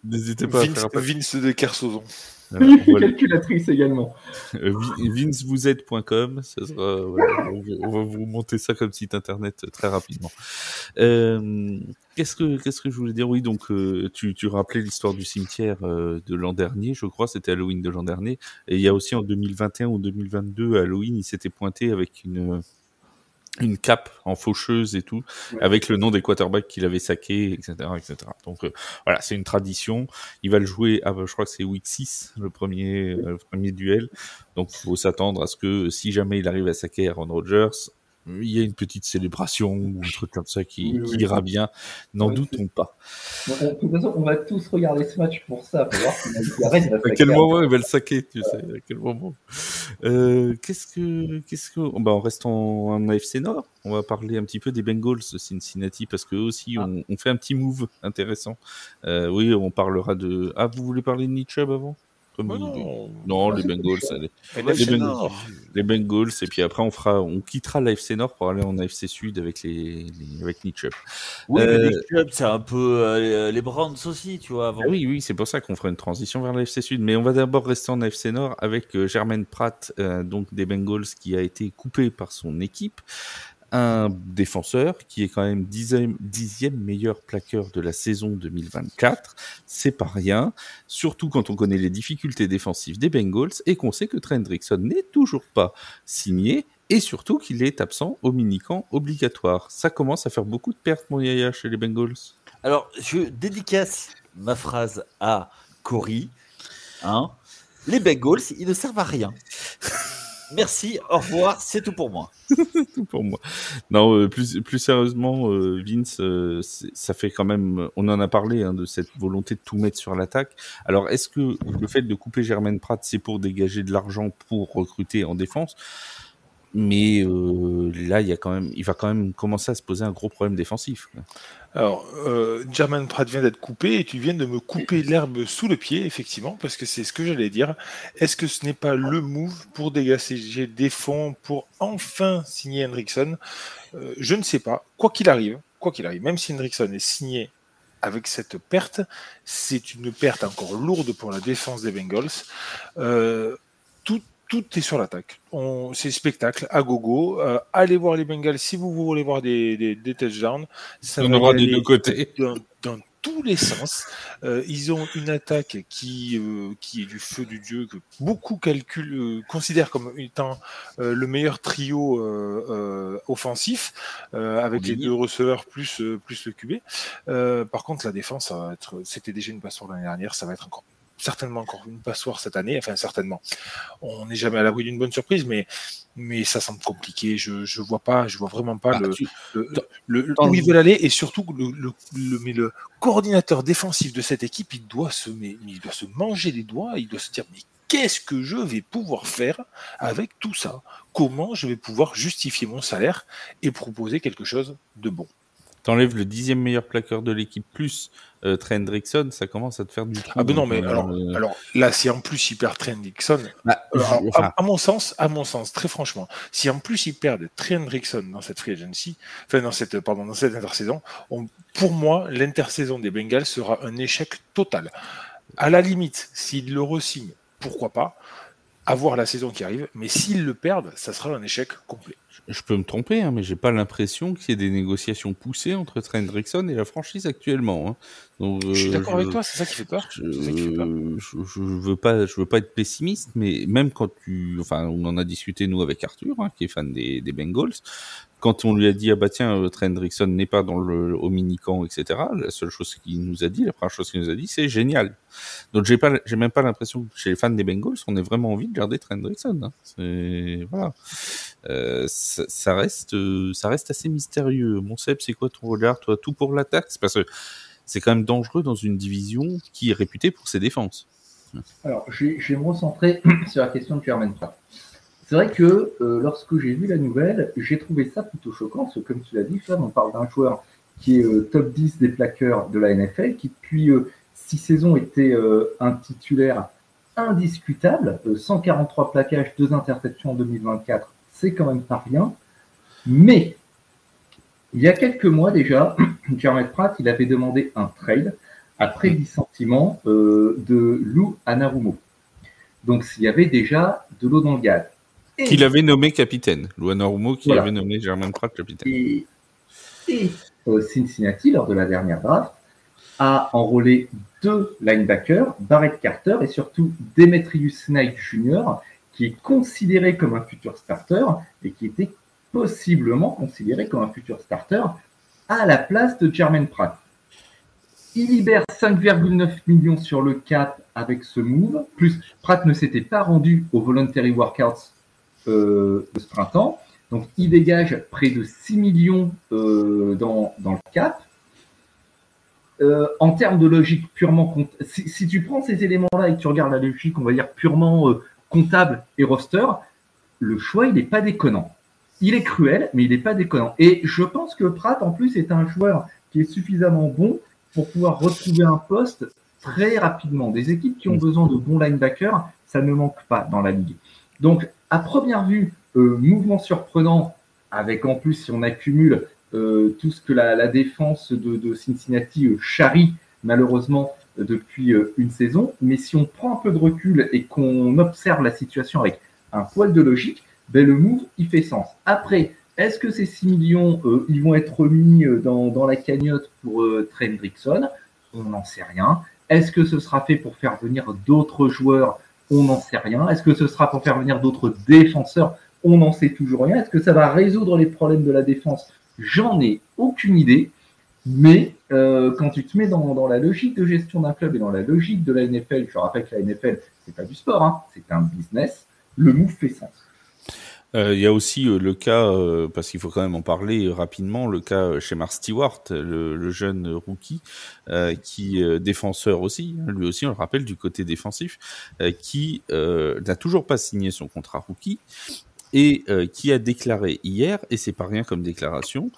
N'hésitez pas à faire appel. Vince de Kersozon. Calculatrice également. vincevousaide.com, ça sera, on va vous monter ça comme site internet très rapidement. Qu'est-ce que je voulais dire? Oui, donc tu rappelais l'histoire du cimetière de l'an dernier, je crois, c'était Halloween de l'an dernier. Et il y a aussi en 2021 ou 2022, Halloween, il s'était pointé avec une cape en faucheuse et tout, avec le nom des quarterbacks qu'il avait saqués, etc. Donc voilà, c'est une tradition. Il va le jouer, je crois que c'est week 6, le premier duel. Donc il faut s'attendre à ce que si jamais il arrive à saquer Aaron Rodgers, il y a une petite célébration ou un truc comme ça qui ira bien. N'en doutons pas. De toute façon, on va tous regarder ce match pour ça, pour voir à quel moment il va le saquer, tu sais, à quel moment. Qu'est-ce que on reste en AFC Nord. On va parler un petit peu des Bengals de Cincinnati parce qu'eux aussi on fait un petit move intéressant. Oui, on parlera de... Ah, vous voulez parler de Nick Chubb avant? Non, les Bengals, les Bengals, et puis après on quittera l'AFC Nord pour aller en AFC Sud avec Nick Chubb. Oui, mais Nick Chubb, c'est un peu les Browns aussi, tu vois. Avant. Oui, c'est pour ça qu'on fera une transition vers l'AFC Sud, mais on va d'abord rester en AFC Nord avec Jermaine Pratt, donc des Bengals, qui a été coupé par son équipe. Un défenseur qui est quand même 10e meilleur plaqueur de la saison 2024. C'est pas rien, surtout quand on connaît les difficultés défensives des Bengals et qu'on sait que Trent Hendrickson n'est toujours pas signé et surtout qu'il est absent au mini-camp obligatoire. Ça commence à faire beaucoup de pertes, mon yaya, chez les Bengals. Alors, je dédicace ma phrase à Cory. Les Bengals, ils ne servent à rien. Merci, au revoir, c'est tout pour moi. Pour moi. Non, plus sérieusement, Vince, ça fait quand même. On en a parlé de cette volonté de tout mettre sur l'attaque. Alors, est-ce que le fait de couper Jermaine Pratt, c'est pour dégager de l'argent pour recruter en défense? Mais là, il va quand même commencer à se poser un gros problème défensif. Alors, Jermaine Pratt vient d'être coupé et tu viens de me couper l'herbe sous le pied, effectivement, parce que c'est ce que j'allais dire. Est-ce que ce n'est pas le move pour dégager des fonds pour enfin signer Hendrickson? Je ne sais pas. Quoi qu'il arrive, même si Hendrickson est signé avec cette perte, c'est une perte encore lourde pour la défense des Bengals. Tout est sur l'attaque. C'est spectacle à gogo. Allez voir les Bengals si vous voulez voir des touchdowns. Ça On va aura y des aller deux côtés. dans tous les sens. Ils ont une attaque qui est du feu du Dieu, que beaucoup considèrent comme étant le meilleur trio offensif, avec les deux receveurs plus le QB. Par contre, la défense, c'était déjà une passoire l'année dernière, ça va être certainement encore une passoire cette année, enfin certainement. On n'est jamais à l'abri d'une bonne surprise, mais ça semble compliqué. Je vois vraiment pas où ils veulent aller, et surtout le coordinateur défensif de cette équipe, il doit se manger les doigts, il doit se dire mais qu'est-ce que je vais pouvoir faire avec tout ça? Comment je vais pouvoir justifier mon salaire et proposer quelque chose de bon? T'enlèves le 10e meilleur plaqueur de l'équipe plus Trey Hendrickson, ça commence à te faire du trou. Ah ben non, mais alors là, si en plus il perd Trey Hendrickson, à mon sens, très franchement, si en plus ils perdent Trey Hendrickson dans cette free agency, dans cette intersaison, pour moi, l'intersaison des Bengals sera un échec total. À la limite, s'ils le re-signent, pourquoi pas, à voir la saison qui arrive, mais s'ils le perdent, ça sera un échec complet. Je peux me tromper, mais j'ai pas l'impression qu'il y ait des négociations poussées entre Trey Hendrickson et la franchise actuellement. Donc, je suis d'accord avec toi, c'est ça qui fait peur. Je veux pas être pessimiste, mais même quand on en a discuté nous avec Arthur, qui est fan des Bengals. Quand on lui a dit Trey Hendrickson n'est pas au mini-camp, etc., la première chose qu'il nous a dit, c'est génial. Donc j'ai même pas l'impression que chez les fans des Bengals, on ait vraiment envie de garder Trey Hendrickson. Voilà. Ça reste assez mystérieux. Mon Seb, c'est quoi ton regard, toi, tout pour l'attaque? Parce que c'est quand même dangereux dans une division qui est réputée pour ses défenses. Alors, je vais me recentrer sur la question de Jermaine Pratt. C'est vrai que lorsque j'ai vu la nouvelle, j'ai trouvé ça plutôt choquant, parce que comme tu l'as dit, Fab, on parle d'un joueur qui est top 10 des plaqueurs de la NFL, qui depuis 6 saisons était un titulaire indiscutable, 143 plaquages, 2 interceptions en 2024, c'est quand même pas rien. Mais il y a quelques mois déjà, Jermaine Pratt, il avait demandé un trade après le licenciement de Lou Anarumo. Donc il y avait déjà de l'eau dans le gaz. Qu'il avait nommé capitaine. Lou Anarumo qui avait nommé Jermaine Pratt capitaine. Et Cincinnati, lors de la dernière draft, a enrôlé 2 linebackers, Barrett Carter et surtout Demetrius Knight Jr., qui est considéré comme un futur starter et qui était possiblement considéré comme un futur starter à la place de Jermaine Pratt. Il libère 5,9 millions sur le cap avec ce move. Plus, Pratt ne s'était pas rendu aux voluntary workouts de ce printemps. Donc, il dégage près de 6 millions dans le cap. En termes de logique purement comptable, si tu prends ces éléments-là et que tu regardes la logique, on va dire purement comptable et roster, le choix, il n'est pas déconnant. Il est cruel, mais il n'est pas déconnant. Et je pense que Pratt, en plus, est un joueur qui est suffisamment bon pour pouvoir retrouver un poste très rapidement. Des équipes qui ont besoin de bons linebackers, ça ne manque pas dans la ligue. Donc, à première vue, mouvement surprenant, avec en plus, si on accumule tout ce que la défense de Cincinnati charrie, malheureusement, depuis une saison. Mais si on prend un peu de recul et qu'on observe la situation avec un poil de logique, le move, il fait sens. Après, est-ce que ces 6 millions, ils vont être remis dans la cagnotte pour Trey Hendrickson? On n'en sait rien. Est-ce que ce sera fait pour faire venir d'autres joueurs? On n'en sait rien. Est-ce que ce sera pour faire venir d'autres défenseurs? On n'en sait toujours rien. Est-ce que ça va résoudre les problèmes de la défense? J'en ai aucune idée. Mais quand tu te mets dans la logique de gestion d'un club et dans la logique de la NFL, je rappelle que la NFL, c'est pas du sport, c'est un business, le move fait sens. Il y a aussi le cas, parce qu'il faut quand même en parler rapidement, le cas chez Mark Stewart, le jeune rookie, qui défenseur aussi, hein, lui aussi on le rappelle du côté défensif, qui n'a toujours pas signé son contrat rookie et qui a déclaré hier, et c'est pas rien comme déclaration,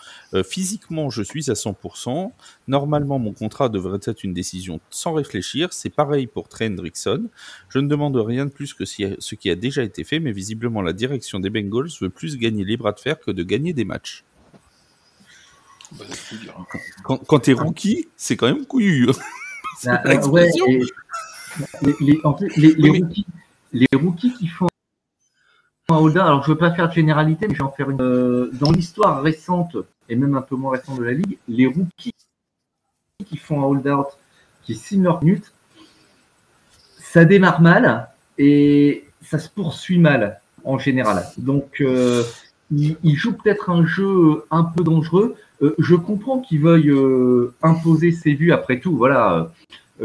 physiquement je suis à 100%, normalement mon contrat devrait être une décision sans réfléchir, c'est pareil pour Trey Hendrickson, je ne demande rien de plus que ce qui a déjà été fait, mais visiblement la direction des Bengals veut plus gagner les bras de fer que de gagner des matchs. Bah, c'est plus dur, hein. Quand t'es rookie, c'est quand même couillu. Ouais, en fait, les rookies qui font un hold-out, alors je ne veux pas faire de généralité, mais je vais en faire une. Dans l'histoire récente, et même un peu moins récente de la Ligue, les rookies qui font un hold-out, qui signent leur minute, ça démarre mal et ça se poursuit mal en général. Donc, ils jouent peut-être un jeu un peu dangereux. Je comprends qu'ils veuillent imposer ses vues après tout, voilà,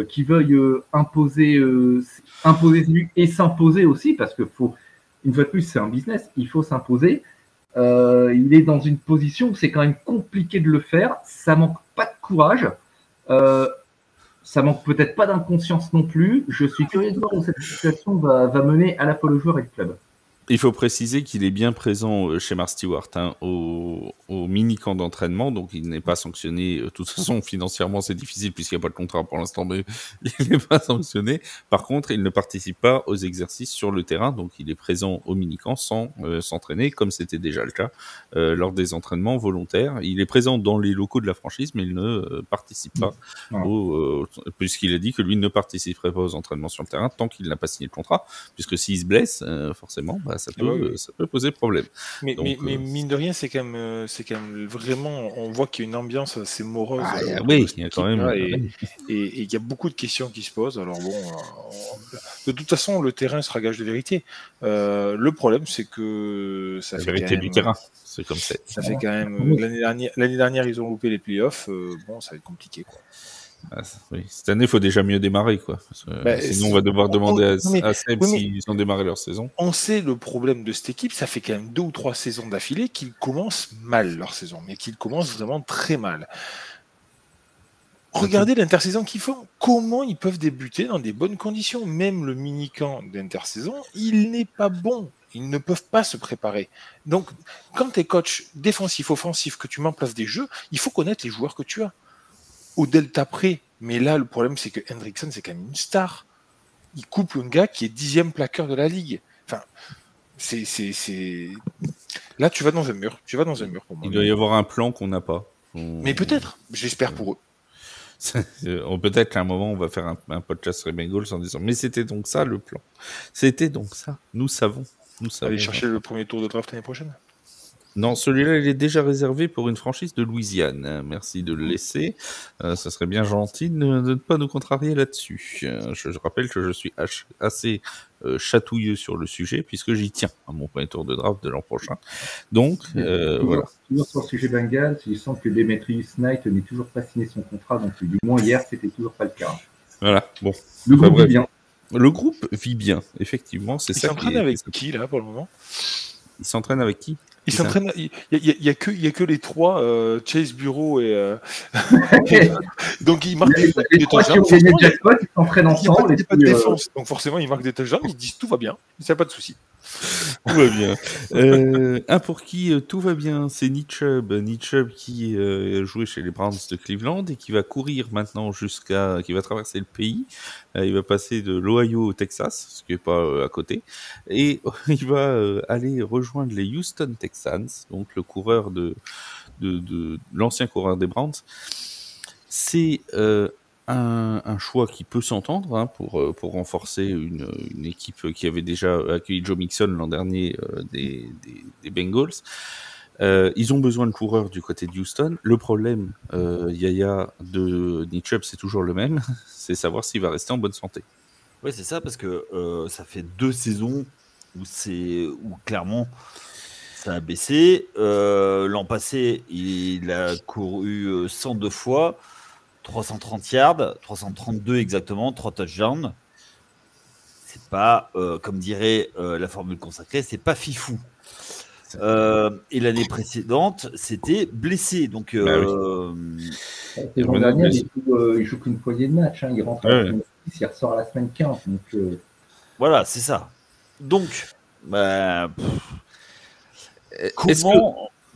qu'ils veuillent imposer ses vues et s'imposer aussi, parce que faut. Une fois de plus, c'est un business, il faut s'imposer. Il est dans une position où c'est quand même compliqué de le faire. Ça manque pas de courage. Ça manque peut-être pas d'inconscience non plus. Je suis curieux de voir où cette situation va mener à la fois le joueur et le club. Il faut préciser qu'il est bien présent chez Mark Stewart au mini-camp d'entraînement, donc il n'est pas sanctionné. De toute façon, financièrement, c'est difficile puisqu'il n'y a pas de contrat pour l'instant, mais il n'est pas sanctionné. Par contre, il ne participe pas aux exercices sur le terrain, donc il est présent au mini-camp sans s'entraîner, comme c'était déjà le cas lors des entraînements volontaires. Il est présent dans les locaux de la franchise, mais il ne participe pas puisqu'il a dit que lui ne participerait pas aux entraînements sur le terrain tant qu'il n'a pas signé le contrat, puisque s'il se blesse, forcément, ça peut poser problème. Mais mine de rien, c'est quand même vraiment, on voit qu'il y a une ambiance assez morose. Oui, il y a quand même. Et il y a beaucoup de questions qui se posent. Alors bon, de toute façon, le terrain sera gage de vérité. Le problème, c'est que ça fait vérité du terrain. C'est comme ça. Ça fait quand même. L'année dernière, ils ont loupé les playoffs. Bon, ça va être compliqué, quoi. Oui. Cette année, il faut déjà mieux démarrer, quoi. Sinon, on va devoir demander à Seb s'ils ont démarré leur saison. On sait le problème de cette équipe, ça fait quand même 2 ou 3 saisons d'affilée qu'ils commencent mal leur saison, mais qu'ils commencent vraiment très mal. Regardez l'intersaison qu'ils font. Comment ils peuvent débuter dans des bonnes conditions? Même le mini-camp d'intersaison, il n'est pas bon. Ils ne peuvent pas se préparer. Donc, quand tu es coach défensif, offensif, que tu mets en place des jeux, il faut connaître les joueurs que tu as. Au delta près. Mais là, le problème, c'est que Hendrickson, c'est quand même une star. Il couple un gars qui est 10e plaqueur de la ligue. Enfin, là, tu vas dans un mur. Pour moi. Il doit y avoir un plan qu'on n'a pas. Mais peut-être. J'espère pour eux. Peut-être qu'à un moment, on va faire un podcast sur les Bengals en disant « Mais c'était donc ça, le plan. C'était donc ça. Nous savons. Aller chercher le premier tour de draft l'année prochaine. Non, celui-là, il est déjà réservé pour une franchise de Louisiane. Merci de le laisser. Ça serait bien gentil de ne pas nous contrarier là-dessus. Je rappelle que je suis assez chatouilleux sur le sujet, puisque j'y tiens à mon premier tour de draft de l'an prochain. Donc, voilà. Toujours sur le sujet Bengals, il semble que Demetrius Knight n'ait toujours pas signé son contrat, donc du moins hier, c'était toujours pas le cas. Voilà, bon. Le groupe vit bien. Le groupe vit bien, effectivement. Il s'entraîne avec qui, là, pour le moment? Il s'entraîne avec qui? Il s'entraîne. Il y a que les 3, Chase Bureau et. Donc il marque des touchdowns. Ils s'entraînent ensemble. Il n'y a pas de défense, donc forcément ils marquent des touchdowns. Ils disent tout va bien, il n'y a pas de souci. Tout va bien. Pour qui tout va bien, c'est Nick Chubb qui jouait chez les Browns de Cleveland et qui va courir maintenant qui va traverser le pays. Il va passer de l'Ohio au Texas, ce qui n'est pas à côté, et il va aller rejoindre les Houston Texans, donc le coureur de l'ancien coureur des Browns. C'est un choix qui peut s'entendre pour renforcer une équipe qui avait déjà accueilli Joe Mixon l'an dernier des Bengals. Ils ont besoin de coureurs du côté de Houston. Le problème, Yaya, de Nick Chubb, c'est toujours le même, c'est savoir s'il va rester en bonne santé. Oui, c'est ça, parce que ça fait 2 saisons où clairement ça a baissé. L'an passé, il a couru 102 fois, 330 yards, 332 exactement, 3 touchdowns. C'est pas, comme dirait la formule consacrée, c'est pas fifou. Et l'année précédente, c'était blessé. Donc, La saison dernière, il joue qu'une poignée de matchs. Il rentre à la semaine 6, il ressort à la semaine 15. Donc, voilà, c'est ça. Donc,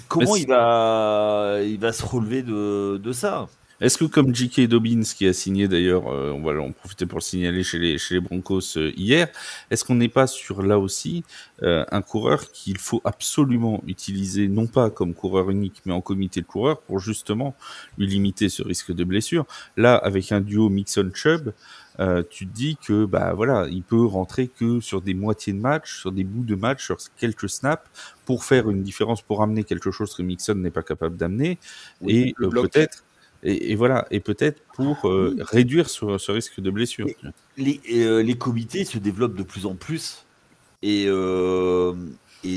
comment il va se relever de ça? Est-ce que comme J.K. Dobbins, qui a signé d'ailleurs, on va en profiter pour le signaler chez les Broncos hier, est-ce qu'on n'est pas sur là aussi un coureur qu'il faut absolument utiliser, non pas comme coureur unique, mais en comité de coureurs pour justement lui limiter ce risque de blessure? Là, avec un duo Mixon-Chubb, tu te dis que voilà, il peut rentrer que sur des moitiés de match, sur des bouts de match, sur quelques snaps, pour faire une différence, pour amener quelque chose que Mixon n'est pas capable d'amener, et peut-être. Et voilà, et peut-être pour réduire ce risque de blessure. Les comités se développent de plus en plus. Et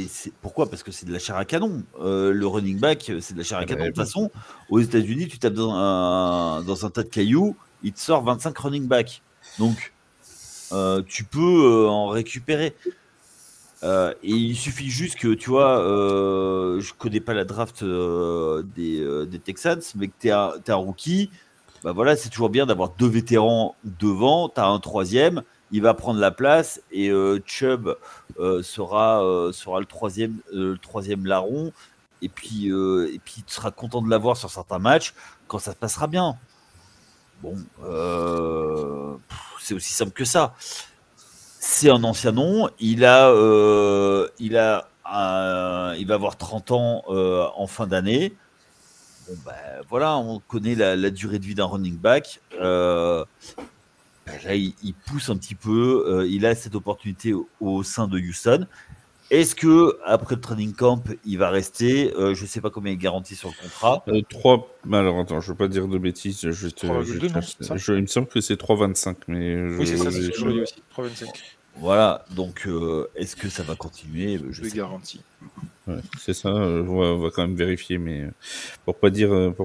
c'est pourquoi? Parce que c'est de la chair à canon. Le running back, c'est de la chair à canon. De toute façon, aux États-Unis, tu tapes dans un tas de cailloux, il te sort 25 running backs. Donc, tu peux en récupérer. Et il suffit juste que, tu vois, je connais pas la draft des Texans, mais que t'es un rookie, voilà, c'est toujours bien d'avoir 2 vétérans devant, t'as un troisième, il va prendre la place, et Chubb sera le troisième larron, et puis tu seras content de l'avoir sur certains matchs quand ça se passera bien. Bon, c'est aussi simple que ça. C'est un ancien nom. Il va avoir 30 ans en fin d'année. Bon, voilà, on connaît la durée de vie d'un running back. Là, il pousse un petit peu. Il a cette opportunité au sein de Houston. Est-ce que après le training camp, il va rester? Je ne sais pas combien il est garanti sur le contrat. 3. Alors attends, je ne veux pas dire de bêtises. Il me semble que c'est 3,25. Oui, c'est ça, c'est ce que je dis aussi. 3,25. Voilà, donc est-ce que ça va continuer? Je garantis. Ouais, c'est ça, on va quand même vérifier, mais pour pas dire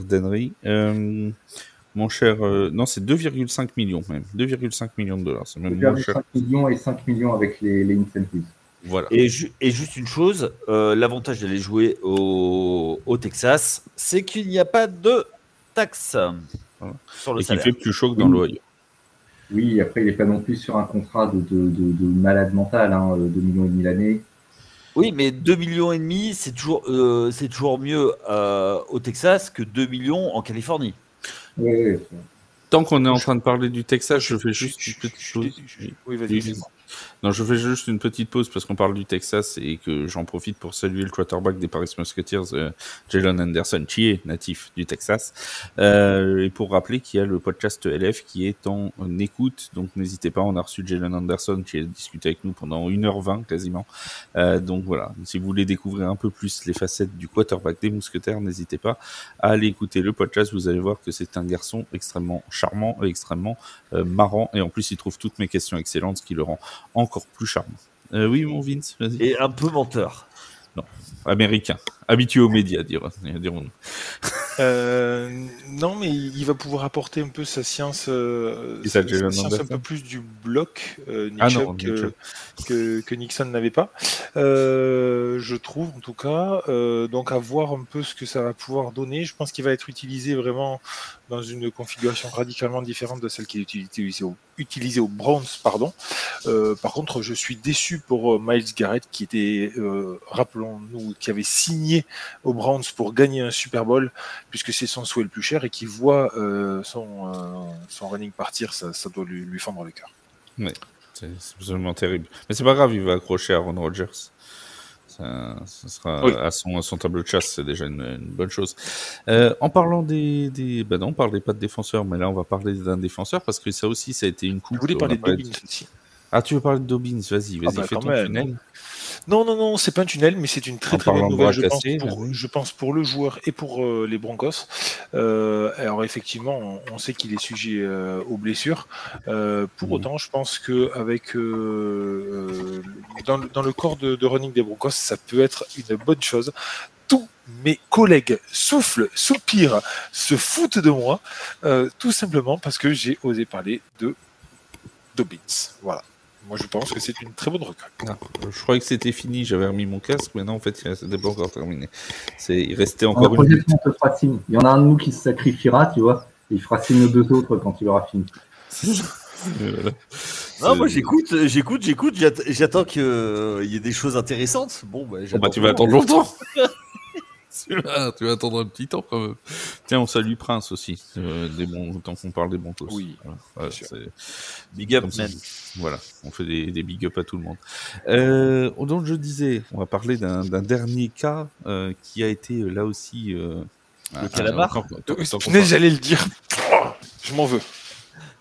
d'ânerie. Mon cher, non, c'est 2,5 millions même. 2,5 millions de dollars. C'est même moins cher. 5 millions et 5 millions avec les incentives. Voilà. Et juste une chose, l'avantage d'aller jouer au Texas, c'est qu'il n'y a pas de taxes sur le salaire. Et qu'il fait plus chaud que dans l'Ohio. Oui, après, il n'est pas non plus sur un contrat de malade mental, 2,5 millions l'année. Oui, mais 2,5 millions, c'est toujours mieux au Texas que 2 millions en Californie. Oui. Tant qu'on est en train de parler du Texas, je fais juste une petite pause. Oui, vas-y. Non, je fais juste une petite pause parce qu'on parle du Texas et que j'en profite pour saluer le quarterback des Paris Musketeers, Jalen Anderson, qui est natif du Texas. Et pour rappeler qu'il y a le podcast LF qui est en écoute, donc n'hésitez pas, on a reçu Jalen Anderson qui a discuté avec nous pendant 1h20 quasiment. Donc voilà, si vous voulez découvrir un peu plus les facettes du quarterback des Mousquetaires, n'hésitez pas à aller écouter le podcast. Vous allez voir que c'est un garçon extrêmement charmant et extrêmement marrant. Et en plus, il trouve toutes mes questions excellentes, ce qui le rend encore plus charmant. Oui, mon Vince, vas-y. Et un peu menteur. Non, américain. Habitué aux médias, dirons-nous. Non, mais il va pouvoir apporter un peu sa science, un peu plus du bloc, que Nixon n'avait pas. Je trouve, en tout cas. Donc, à voir un peu ce que ça va pouvoir donner. Je pense qu'il va être utilisé vraiment dans une configuration radicalement différente de celle qui est utilisée au Browns. Par contre, je suis déçu pour Myles Garrett, qui était, rappelons-nous, qui avait signé aux Browns pour gagner un Super Bowl, puisque c'est son souhait le plus cher, et qui voit son running partir, ça doit lui fendre le cœur. Oui, c'est absolument terrible. Mais c'est pas grave, il va accrocher Aaron Rodgers. Ça sera à son tableau de chasse, c'est déjà une bonne chose. En parlant non, on parlait pas de défenseurs, mais là on va parler d'un défenseur parce que ça aussi, ça a été une coupe. Je voulais parler de Dobbins aussi. Ah, tu veux parler de Dobbins? Vas-y, fais ton tunnel. Non, c'est pas un tunnel, mais c'est une très bonne nouvelle, je pense, pour le joueur et pour les Broncos. Alors effectivement, on sait qu'il est sujet aux blessures. Pour autant, je pense que avec dans le corps de running des Broncos, ça peut être une bonne chose. Tous mes collègues soufflent, soupirent, se foutent de moi, tout simplement parce que j'ai osé parler de Dobbins. Voilà. Moi, je pense que c'est une très bonne recrue. Ah, je croyais que c'était fini, j'avais remis mon casque, mais non, en fait, c'était pas encore terminé. Il restait encore une minute. On te fera signe. Il y en a un de nous qui se sacrifiera, tu vois, et il fera signe aux deux autres quand il aura fini. Voilà. Non, moi j'écoute, j'attends qu'il y ait des choses intéressantes. Bon, Tu vas attendre longtemps. Tu vas attendre un petit temps quand même. Tiens, on salue Prince aussi, tant qu'on parle des bons toasts. Oui, voilà, big up, man. Voilà, on fait des big up à tout le monde. Donc je disais, on va parler d'un dernier cas qui a été là aussi... le Calabar. J'allais le dire. Je m'en veux.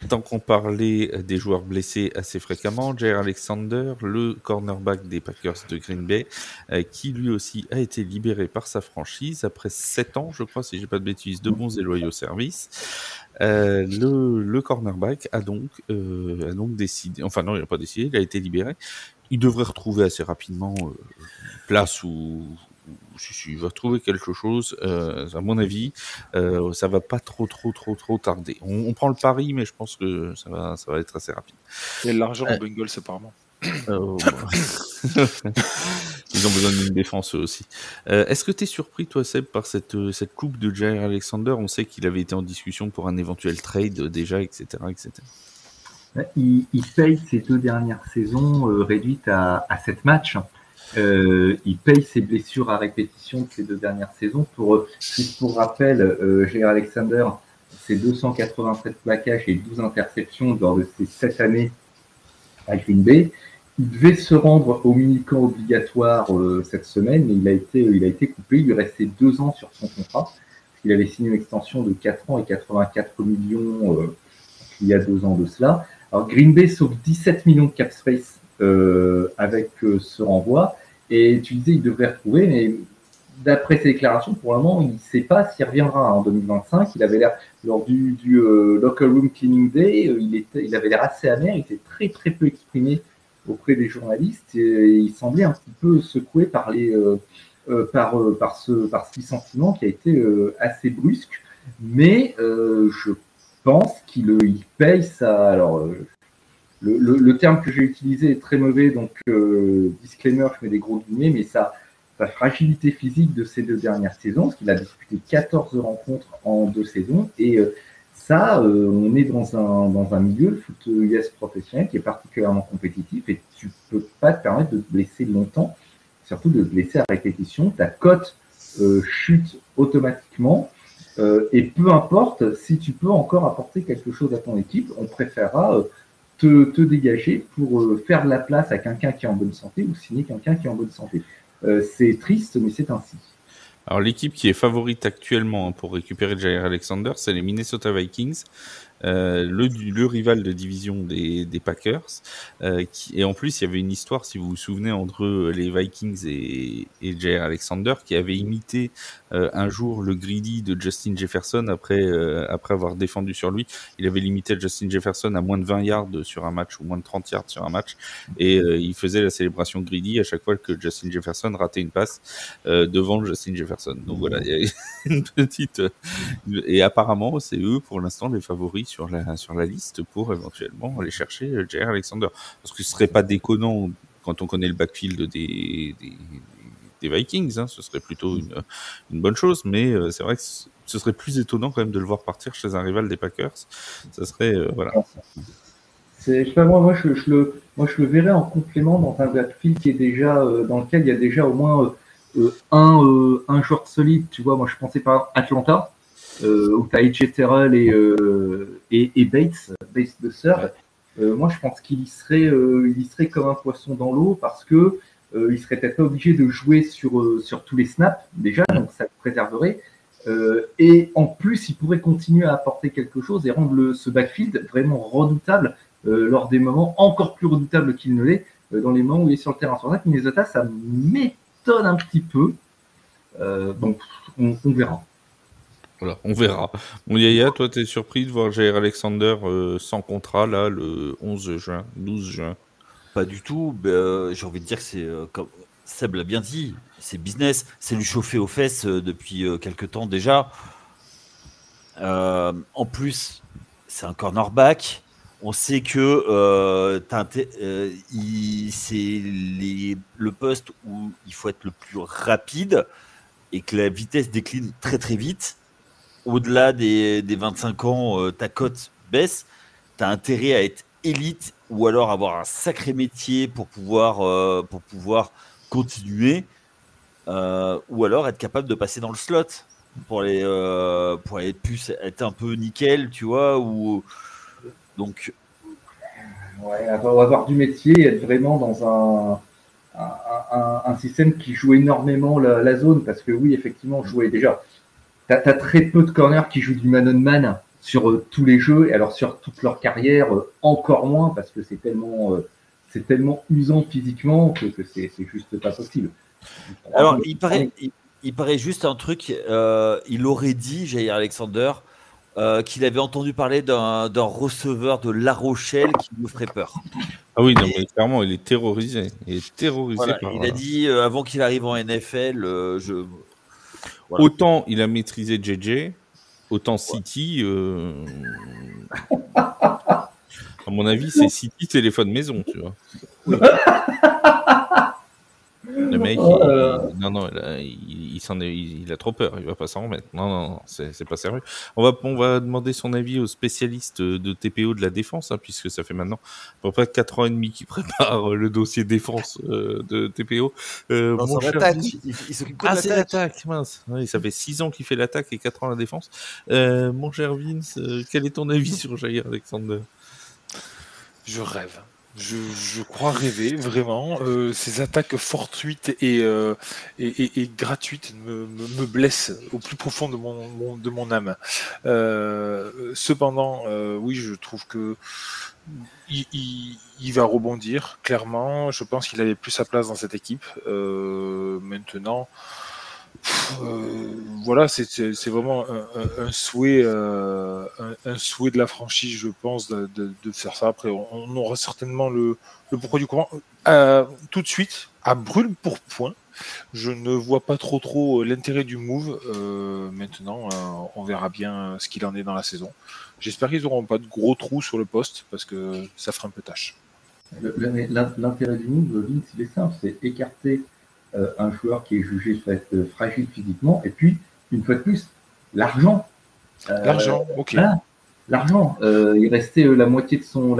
Tant qu'on parlait des joueurs blessés assez fréquemment, Jair Alexander, le cornerback des Packers de Green Bay, qui lui aussi a été libéré par sa franchise après 7 ans, je crois, si j'ai pas de bêtises, de bons et loyaux services. Le cornerback a donc décidé, enfin non, il n'a pas décidé, il a été libéré. Il devrait retrouver assez rapidement place où... Si, il va trouver quelque chose, à mon avis, ça va pas trop tarder. On prend le pari, mais je pense que ça va être assez rapide. Il y a de l'argent aux Bengals, apparemment. Ils ont besoin d'une défense aussi. Est-ce que tu es surpris, toi, Seb, par cette coupe de Jair Alexander? On sait qu'il avait été en discussion pour un éventuel trade déjà, etc. Il paye ses 2 dernières saisons réduites à 7 matchs. Il paye ses blessures à répétition de ces 2 dernières saisons. Juste pour rappel, Jair Alexander, c'est 287 plaquages et 12 interceptions lors de ces 7 années à Green Bay. Il devait se rendre au mini-camp obligatoire cette semaine, mais il a été coupé. Il lui restait 2 ans sur son contrat. Il avait signé une extension de 4 ans et 84 millions il y a 2 ans de cela. Alors Green Bay sauve 17 millions de cap space avec ce renvoi. Et tu disais, il devrait retrouver, mais d'après ses déclarations, pour le moment, il ne sait pas s'il reviendra en 2025. Il avait l'air, lors du Locker Room Cleaning Day, il avait l'air assez amer, il était très peu exprimé auprès des journalistes et il semblait un petit peu secoué par ce licenciement qui a été assez brusque. Mais je pense qu'il paye ça. Alors, le terme que j'ai utilisé est très mauvais, donc disclaimer, je mets des gros guillemets, mais sa fragilité physique de ces 2 dernières saisons, parce qu'il a disputé 14 rencontres en 2 saisons, et on est dans un milieu, le foot US professionnel, qui est particulièrement compétitif, et tu peux pas te permettre de te blesser longtemps, surtout de te blesser à répétition. Ta cote chute automatiquement, et peu importe si tu peux encore apporter quelque chose à ton équipe, on préférera te dégager pour faire de la place à quelqu'un qui est en bonne santé ou signer quelqu'un qui est en bonne santé. C'est triste, mais c'est ainsi. Alors l'équipe qui est favorite actuellement pour récupérer Jair Alexander, c'est les Minnesota Vikings, le rival de division des Packers. Et en plus, il y avait une histoire, si vous vous souvenez, entre les Vikings et Jair Alexander, qui avait imité un jour le greedy de Justin Jefferson après avoir défendu sur lui. Il avait limité Justin Jefferson à moins de 20 yards sur un match ou moins de 30 yards sur un match. Et il faisait la célébration greedy à chaque fois que Justin Jefferson ratait une passe devant Justin Jefferson. Donc voilà, il y a une petite... Et apparemment, c'est eux, pour l'instant, les favoris sur la liste pour éventuellement aller chercher Jair Alexander. Parce que ce serait pas déconnant quand on connaît le backfield des Vikings, hein, ce serait plutôt une bonne chose, mais c'est vrai que ce serait plus étonnant quand même de le voir partir chez un rival des Packers. Ça serait voilà. Je sais pas, moi je le verrais en complément dans un backfield qui est déjà dans lequel il y a déjà au moins un joueur solide. Tu vois, moi je pensais par Atlanta. Où tu as AJ Terrell et Bates de third. Moi, je pense qu'il y serait comme un poisson dans l'eau parce que il serait peut-être pas obligé de jouer sur tous les snaps déjà, donc ça le préserverait. Et en plus, il pourrait continuer à apporter quelque chose et rendre ce backfield vraiment redoutable lors des moments encore plus redoutables qu'il ne l'est dans les moments où il est sur le terrain. Sur ça, Minnesota, ça m'étonne un petit peu. Donc, on verra. Voilà, on verra. Bon, Yaya, toi, t'es surpris de voir Jair Alexander sans contrat, là, le 12 juin Pas du tout. J'ai envie de dire que c'est, comme Seb l'a bien dit, c'est business. C'est lui chauffer aux fesses depuis quelques temps déjà. En plus, c'est un cornerback. On sait que c'est le poste où il faut être le plus rapide et que la vitesse décline très très vite. Au-delà des 25 ans, ta cote baisse. Tu as intérêt à être élite ou alors avoir un sacré métier pour pouvoir continuer ou alors être capable de passer dans le slot pour aller plus être un peu nickel, tu vois, ou donc Ouais, avoir du métier et être vraiment dans un système qui joue énormément la zone, parce que oui, effectivement, jouer déjà, t'as très peu de corners qui jouent du man-on-man sur tous les jeux, et alors sur toute leur carrière, encore moins, parce que c'est tellement usant physiquement que c'est juste pas possible. Alors, il paraît juste un truc. Il aurait dit, Jair Alexander, qu'il avait entendu parler d'un receveur de La Rochelle qui nous ferait peur. Ah oui, non, mais clairement, il est terrorisé. Voilà, par. il a dit avant qu'il arrive en NFL, Voilà. Autant il a maîtrisé JJ, autant City. À mon avis, c'est City téléphone maison, tu vois. Oui. Le mec, il a trop peur, il va pas s'en remettre. Non, c'est pas sérieux. On va demander son avis aux spécialistes de TPO de la défense, puisque ça fait maintenant à peu près 4 ans et demi qu'il prépare le dossier défense de TPO. Non, c'est l'attaque. Il s'occupe que de c'est l'attaque, mince. Oui, ça fait 6 ans qu'il fait l'attaque et 4 ans la défense. Mon cher Vince, quel est ton avis sur Jair Alexander? Je rêve. Je crois rêver, vraiment. Ces attaques fortuites et gratuites me blessent au plus profond de mon âme. Cependant, oui, je trouve que il va rebondir, clairement. Je pense qu'il avait plus sa place dans cette équipe. Maintenant... voilà, c'est vraiment un souhait, un souhait de la franchise, je pense, de faire ça. Après, on aura certainement le produit comment tout de suite à brûle pour point. Je ne vois pas trop l'intérêt du move. Maintenant, on verra bien ce qu'il en est dans la saison. J'espère qu'ils n'auront pas de gros trous sur le poste parce que ça fera un peu tâche. L'intérêt du move, Vince, il est simple, c'est écarter un joueur qui est jugé fragile physiquement, et puis, une fois de plus, l'argent. L'argent, ok. Voilà, l'argent. Il restait la moitié de son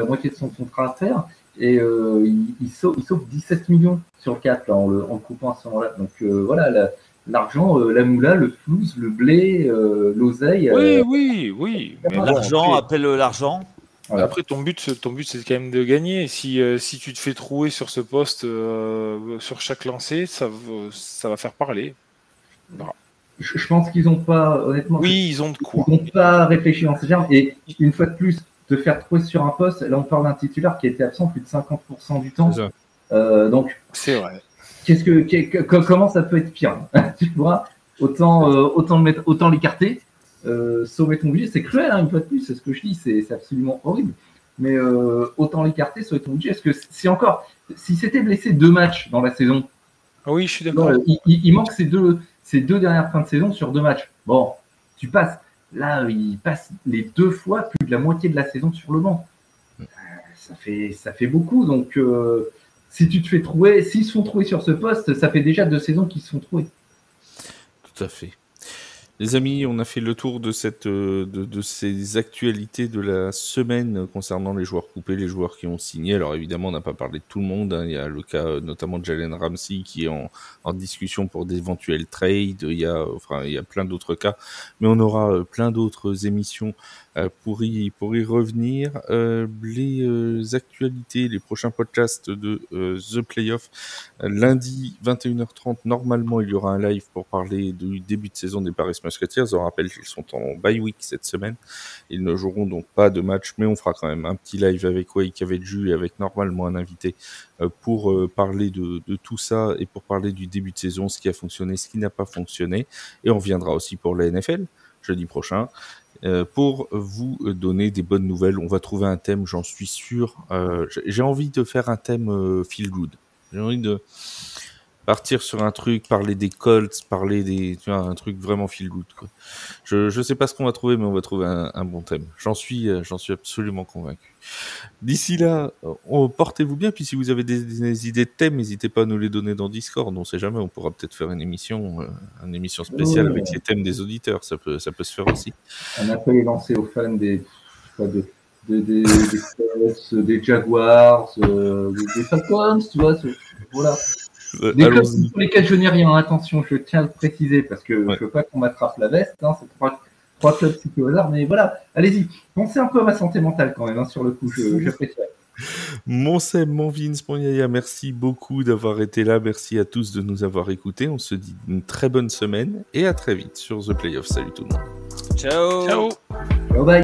contrat à faire, et il sauve 17 millions sur le cap là, en le coupant à ce moment-là. Donc voilà, l'argent, la moula, le flouze, le blé, l'oseille. Oui. Mais l'argent appelle l'argent. Voilà. Après, ton but, c'est quand même de gagner. Si tu te fais trouer sur ce poste, sur chaque lancé, ça va faire parler. Voilà. Je pense qu'ils n'ont pas, honnêtement. Oui, ils ont de quoi. Ils n'ont pas réfléchi en ce genre. Et une fois de plus, te faire trouver sur un poste, là on parle d'un titulaire qui était absent plus de 50% du temps. Donc, c'est vrai. Comment ça peut être pire? Tu vois, autant l'écarter. Sauver ton budget, c'est cruel, une fois de plus, c'est ce que je dis, c'est absolument horrible. Mais autant l'écarter, sauver ton budget. Est-ce que si c'était blessé 2 matchs dans la saison, oui, je suis d'accord. Il manque ces deux dernières fins de saison sur 2 matchs. Bon, tu passes. Là, il passe les 2 fois plus de la moitié de la saison sur le banc. Ça fait beaucoup. Donc, si tu te fais trouver, s'ils se font trouver sur ce poste, ça fait déjà 2 saisons qu'ils se font trouver. Tout à fait. Les amis, on a fait le tour de ces actualités de la semaine concernant les joueurs coupés, les joueurs qui ont signé. Alors évidemment, on n'a pas parlé de tout le monde. Il y a le cas notamment de Jalen Ramsey qui est en discussion pour d'éventuels trades. Il y a plein d'autres cas. Mais on aura plein d'autres émissions pour y revenir. Les actualités, les prochains podcasts de The Playoff. Lundi, 21h30, normalement, il y aura un live pour parler du début de saison des Paris Musketeers. On rappelle qu'ils sont en bye week cette semaine. Ils ne joueront donc pas de match, mais on fera quand même un petit live avec Wake, avec Ju et avec normalement un invité pour parler de tout ça et pour parler du début de saison, ce qui a fonctionné, ce qui n'a pas fonctionné. Et on reviendra aussi pour la NFL, jeudi prochain, pour vous donner des bonnes nouvelles. On va trouver un thème, j'en suis sûr. J'ai envie de faire un thème feel good. J'ai envie partir sur un truc, parler des Colts, parler des, tu vois, un truc vraiment feel good, quoi. Je sais pas ce qu'on va trouver, mais on va trouver un bon thème. J'en suis absolument convaincu. D'ici là, portez-vous bien, puis si vous avez des idées de thèmes, n'hésitez pas à nous les donner dans Discord. On sait jamais, on pourra peut-être faire une émission spéciale avec les thèmes des auditeurs. Ça peut se faire aussi. Un appel est lancé aux fans des Colts, des Jaguars, des Falcons, tu vois, voilà. Des clubs sur lesquels je n'ai rien, attention, je tiens à le préciser, parce que je veux pas qu'on m'attrape la veste, hein, c'est trois clubs situés au hasard, mais voilà, allez-y, pensez un peu à ma santé mentale quand même, hein, sur le coup, j'apprécie. Mon Seb, mon Vince, mon Yaya, merci beaucoup d'avoir été là, merci à tous de nous avoir écoutés, on se dit une très bonne semaine, et à très vite sur The Playoff. Salut tout le monde. Ciao. Bye bye.